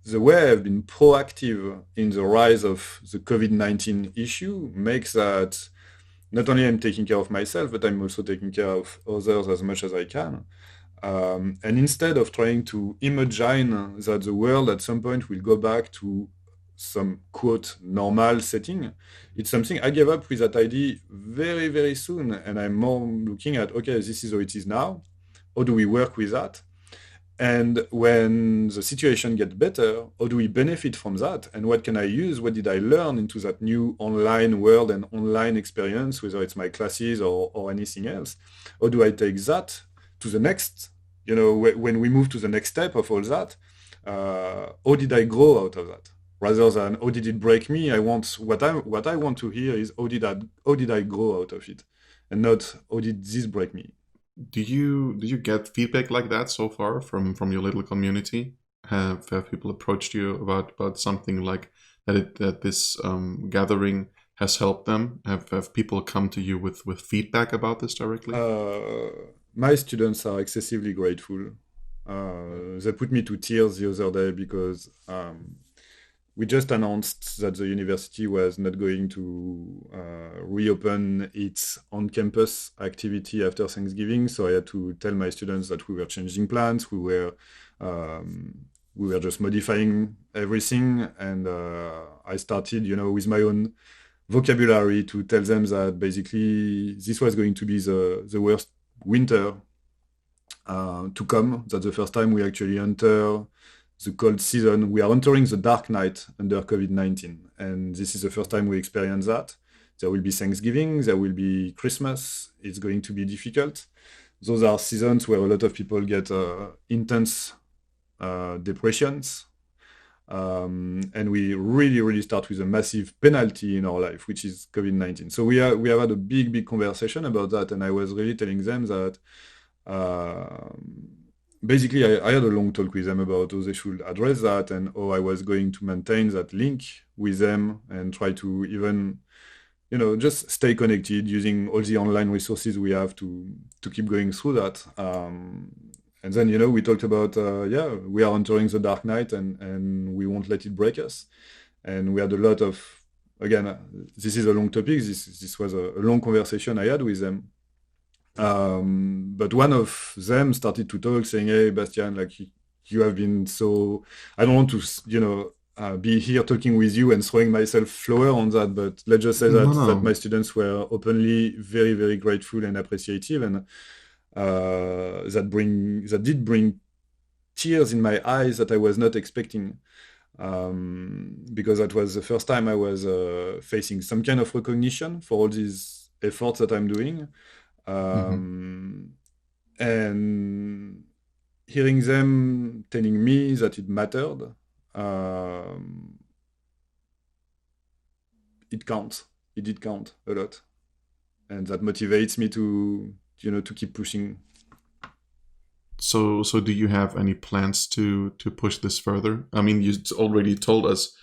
the way I've been proactive in the rise of the COVID-19 issue makes that not only I'm taking care of myself, but I'm also taking care of others as much as I can. And instead of trying to imagine that the world at some point will go back to some quote normal setting, it's something I gave up with that idea very, very soon. And I'm more looking at, okay, this is how it is now. How do we work with that? And when the situation gets better, how do we benefit from that? And what can I use? What did I learn into that new online world and online experience, whether it's my classes or anything else? How do I take that to the next, when we move to the next step of all that, how did I grow out of that? Rather than how did it break me, what I want to hear is how did I grow out of it, and not how did this break me. Do you get feedback like that so far from your little community? Have people approached you about something like that this gathering has helped them? Have people come to you with feedback about this directly? My students are excessively grateful. They put me to tears the other day because we just announced that the university was not going to reopen its on-campus activity after Thanksgiving. So I had to tell my students that we were changing plans. We were just modifying everything, and I started, with my own vocabulary to tell them that basically this was going to be the worst winter to come. That's the first time we actually enter the cold season. We are entering the dark night under COVID-19, and this is the first time we experience that. There will be Thanksgiving, there will be Christmas. It's going to be difficult. Those are seasons where a lot of people get intense depressions, and we really, really start with a massive penalty in our life, which is COVID-19. So we have had a big conversation about that, and I was really telling them that basically, I had a long talk with them about how they should address that and how I was going to maintain that link with them and try to even, just stay connected using all the online resources we have to keep going through that. And then, we talked about, we are entering the dark night and we won't let it break us. And we had a lot of, again, this is a long topic. This was a long conversation I had with them. But one of them started to talk, saying, "Hey, Bastian, like you have been so. I don't want to, be here talking with you and throwing myself flower on that. But let's just say No, that my no. students were openly very, very grateful and appreciative, and that did bring tears in my eyes that I was not expecting." Because that was the first time I was facing some kind of recognition for all these efforts that I'm doing. Hmm. Um, and hearing them telling me that it mattered, um, it counts. It did count a lot, and that motivates me to, to keep pushing. So do you have any plans to push this further? I mean, you already told us,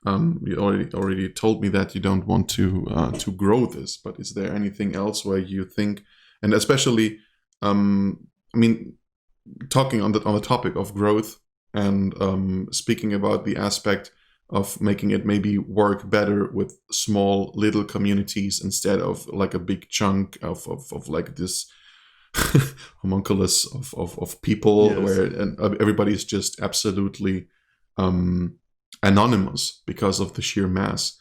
you already told me that you don't want to grow this. But is there anything else where you think, and especially, I mean, talking on the topic of growth and speaking about the aspect of making it maybe work better with small little communities instead of like a big chunk of like this homunculus of people Yes. where and everybody's just absolutely um, anonymous because of the sheer mass.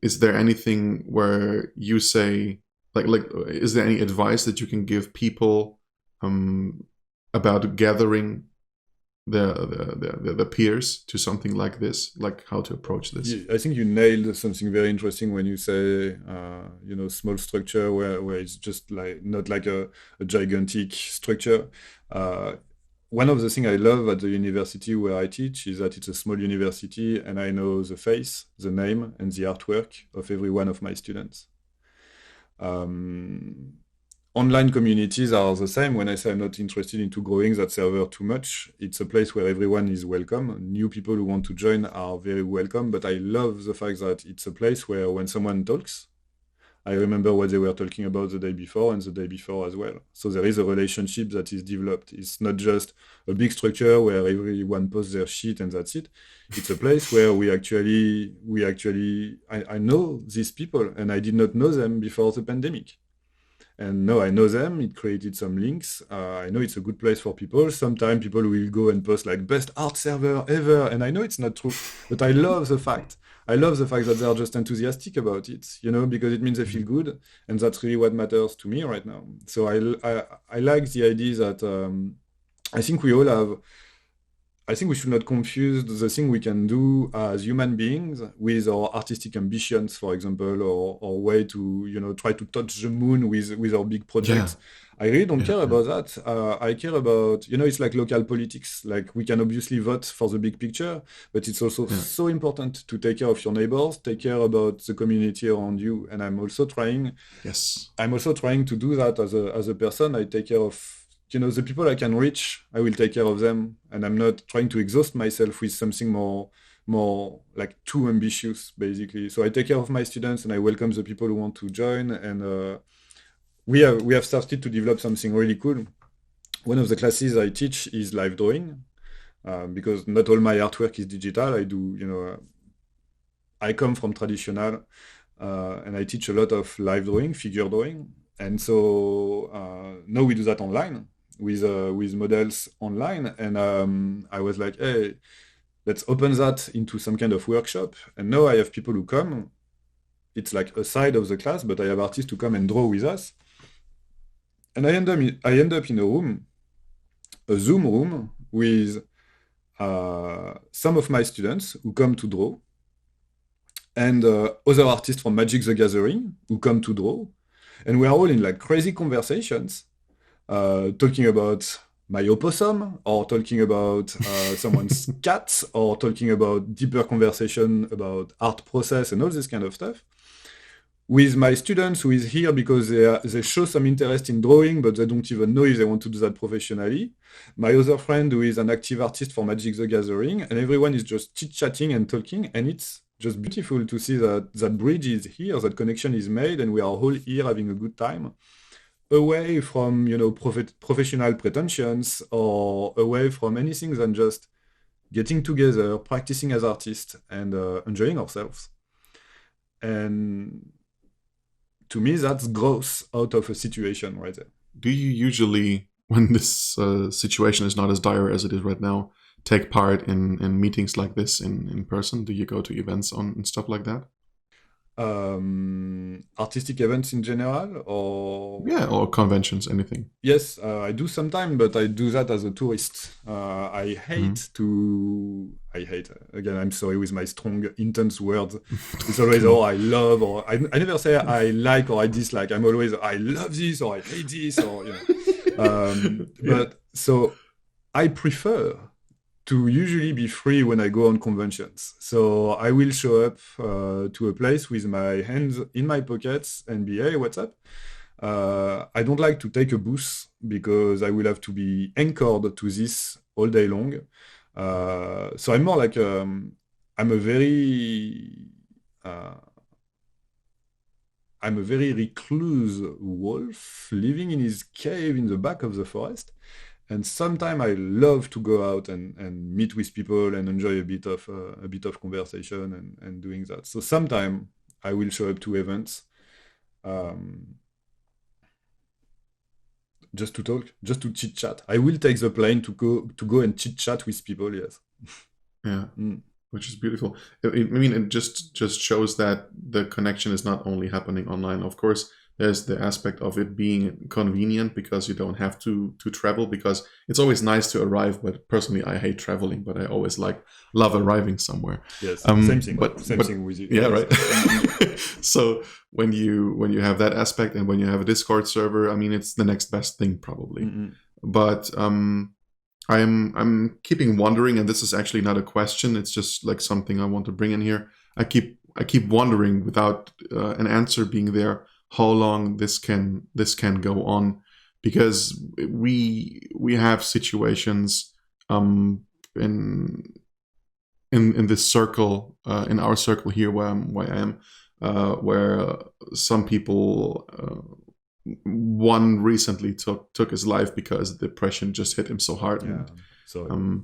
Is there anything where you say like is there any advice that you can give people um, about gathering the peers to something like this, like how to approach this? I think you nailed something very interesting when you say, small structure where it's just like not like a gigantic structure. Uh, One of the things I love at the university where I teach is that it's a small university and I know the face, the name, and the artwork of every one of my students. Um, Online communities are the same. When I say I'm not interested into growing that server too much, it's a place where everyone is welcome. New people who want to join are very welcome, but I love the fact that it's a place where when someone talks, I remember what they were talking about the day before and the day before as well. So there is a relationship that is developed. It's not just a big structure where everyone posts their shit and that's it. It's a place where I know these people and I did not know them before the pandemic. And now I know them. It created some links. I know it's a good place for people. Sometimes people will go and post like best art server ever, and I know it's not true, but I love the fact. I love the fact that they are just enthusiastic about it, because it means they feel good, and that's really what matters to me right now. So I like the idea that I think we all have. I think we should not confuse the thing we can do as human beings with our artistic ambitions, for example, or way to, try to touch the moon with our big Yeah, projects. I really don't yeah, care yeah, about that. I care about, it's like local politics. Like we can obviously vote for the big picture, but it's also yeah. so important to take care of your neighbors, take care about the community around you. And Yes. I'm also trying to do that as a person. I take care of the people I can reach. I will take care of them, and I'm not trying to exhaust myself with something more like too ambitious, basically. So I take care of my students, and I welcome the people who want to join. And we have started to develop something really cool. One of the classes I teach is live drawing, because not all my artwork is digital. I come from traditional, and I teach a lot of live drawing, figure drawing, and so now we do that online with models online. And I was like, hey, let's open that into some kind of workshop. And now I have people who come. It's like a side of the class, but I have artists who come and draw with us. And I end up in a Zoom room with some of my students who come to draw and other artists from Magic the Gathering who come to draw. And we are all in like crazy conversations, talking about my opossum, or talking about someone's cat, or talking about deeper conversation about art process and all this kind of stuff. With my students who is here because they show some interest in drawing, but they don't even know if they want to do that professionally. My other friend who is an active artist for Magic the Gathering, and everyone is just chit-chatting and talking, and it's just beautiful to see that that bridge is here, that connection is made, and we are all here having a good time, away from professional pretensions, or away from anything than just getting together, practicing as artists, and enjoying ourselves. And to me, that's growth out of a situation right there. Do you usually, when this situation is not as dire as it is right now, take part in meetings like this in person? Do you go to events and stuff like that? Artistic events in general, or or conventions, anything? Yes, I do sometimes, but I do that as a tourist. I hate again, I'm sorry with my strong, intense words. It's always, I love, or I never say I like or I dislike. I'm always, I love this or I hate this, or, But so I prefer to usually be free when I go on conventions. So I will show up to a place with my hands in my pockets and be, hey, what's up? I don't like to take a booth because I will have to be anchored to this all day long. So I'm more like, I'm a very recluse wolf living in his cave in the back of the forest. And sometimes I love to go out and meet with people and enjoy a bit of conversation and doing that. So sometimes I will show up to events just to talk, just to chit chat. I will take the plane to go and chit chat with people. Yes. Yeah. Which is beautiful. I mean, it just shows that the connection is not only happening online. Of course, there's the aspect of it being convenient because you don't have to travel, because it's always nice to arrive. But personally, I hate traveling, but I always love arriving somewhere. Yes, same thing. But thing with you. Yeah, right. So when you have that aspect, and when you have a Discord server, I mean, it's the next best thing probably. Mm-hmm. But I'm keeping wondering, and this is actually not a question. It's just like something I want to bring in here. I keep wondering, without an answer being there, how long this can go on, because we have situations in this circle, in our circle here where I am, where some people, one recently took his life because depression just hit him so hard. Yeah. So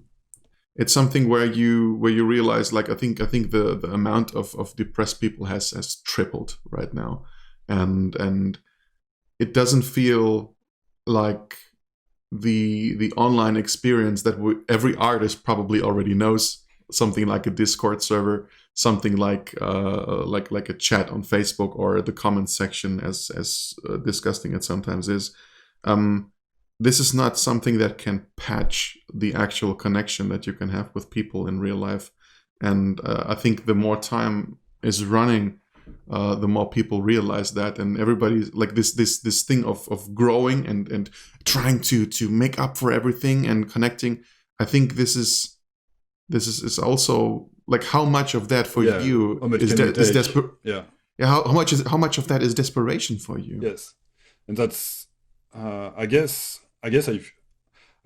it's something where you realize, like, I think the amount of depressed people has tripled right now. And it doesn't feel like the online experience that every artist probably already knows, something like a Discord server, something like a chat on Facebook, or the comment section, as disgusting it sometimes is. This is not something that can patch the actual connection that you can have with people in real life. And I think the more time is running, the more people realize that, and everybody's like this thing of growing and trying to make up for everything and connecting. I think this is also like, how much of that for you is desperate? Yeah. How much of that is desperation for you? Yes, and that's I guess I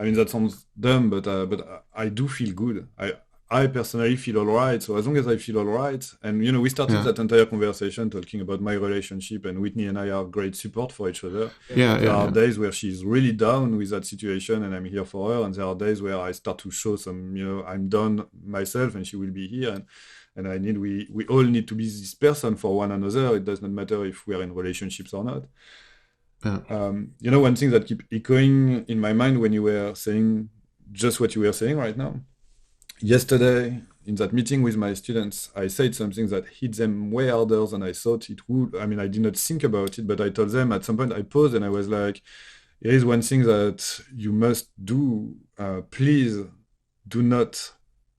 mean, that sounds dumb, but I do feel good. I personally feel all right. So as long as I feel all right, and we started that entire conversation talking about my relationship, and Whitney and I are great support for each other. There are days where she's really down with that situation, and I'm here for her. And there are days where I start to show some, I'm down myself, and she will be here. And we all need to be this person for one another. It does not matter if we are in relationships or not. Yeah. One thing that keep echoing in my mind when you were saying just what you were saying right now. Yesterday, in that meeting with my students, I said something that hit them way harder than I thought it would. I mean, I did not think about it, but I told them at some point, I paused and I was like, here is one thing that you must do. Please do not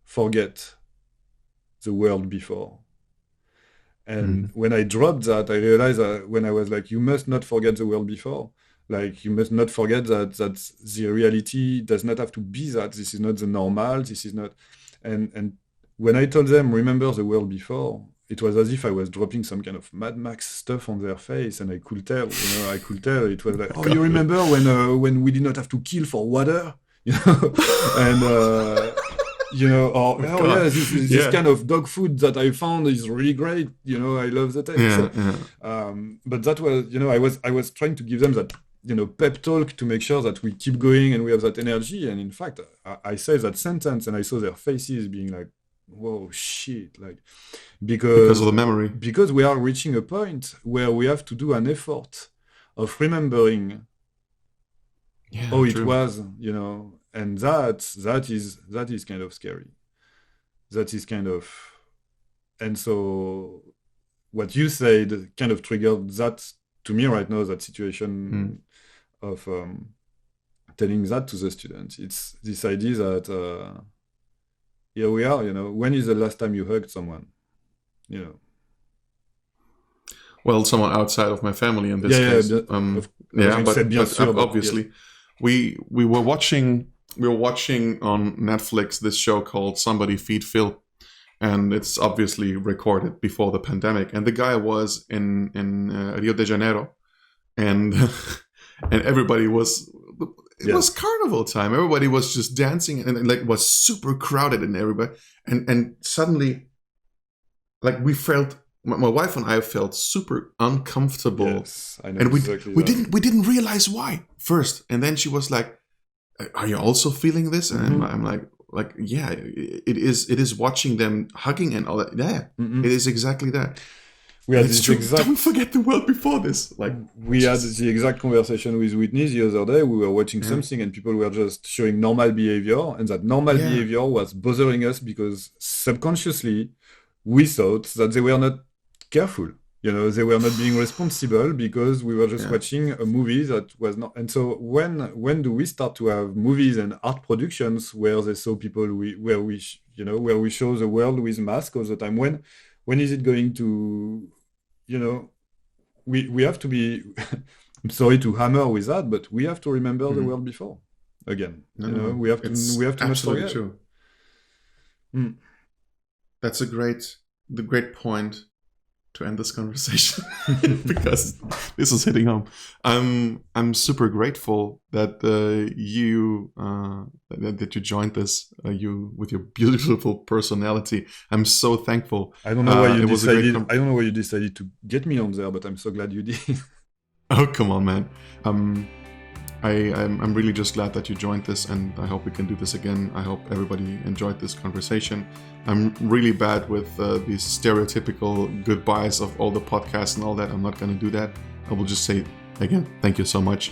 forget the world before. And when I dropped that, I realized that when I was like, you must not forget the world before. Like, you must not forget that the reality does not have to be that. This is not the normal. This is not. And when I told them, remember the world before, it was as if I was dropping some kind of Mad Max stuff on their face, and I could tell. It was like, oh, you remember when we did not have to kill for water, and. This kind of dog food that I found is really great. I love the taste. But that was, I was trying to give them that, pep talk to make sure that we keep going and we have that energy. And in fact, I say that sentence and I saw their faces being like, whoa, shit, like Because of the memory. because we are reaching a point where we have to do an effort of remembering how it True. was, you know, and that is kind of scary. That is kind of, and so what you said kind of triggered that to me right now, that situation of telling that to the students. It's this idea that here we are, you know, when is the last time you hugged someone? You know. Well, someone outside of my family in this case. But obviously, yes. we were watching on Netflix this show called Somebody Feed Phil, and it's obviously recorded before the pandemic. And the guy was in Rio de Janeiro, and and everybody was. It was carnival time. Everybody was just dancing, and like was super crowded, and everybody, and suddenly, like we felt. My wife and I felt super uncomfortable, yes, I know, and exactly we didn't realize why first. And then she was like, "Are you also feeling this?" And I'm like, yeah, it is watching them hugging and all that. Yeah, it is exactly that. We had this Don't forget the world before this. Like we had the exact conversation with Whitney the other day. We were watching something, and people were just showing normal behavior, and that normal behavior was bothering us because subconsciously we thought that they were not careful, you know, they were not being responsible because we were just watching a movie that was not. And so when do we start to have movies and art productions where they saw people where we show the world with masks all the time? When is it going to, you know, we have to be I'm sorry to hammer with that, but we have to remember the world before again. We have to not forget. True. That's the great point to end this conversation because this is hitting home. I'm super grateful that you joined this. You with your beautiful personality. I'm so thankful. I don't know why you decided. I don't know why you decided to get me on there, but I'm so glad you did. Oh, come on, man. I'm really just glad that you joined this, and I hope we can do this again. I hope everybody enjoyed this conversation. I'm really bad with these stereotypical goodbyes of all the podcasts and all that. I'm not going to do that. I will just say again, thank you so much.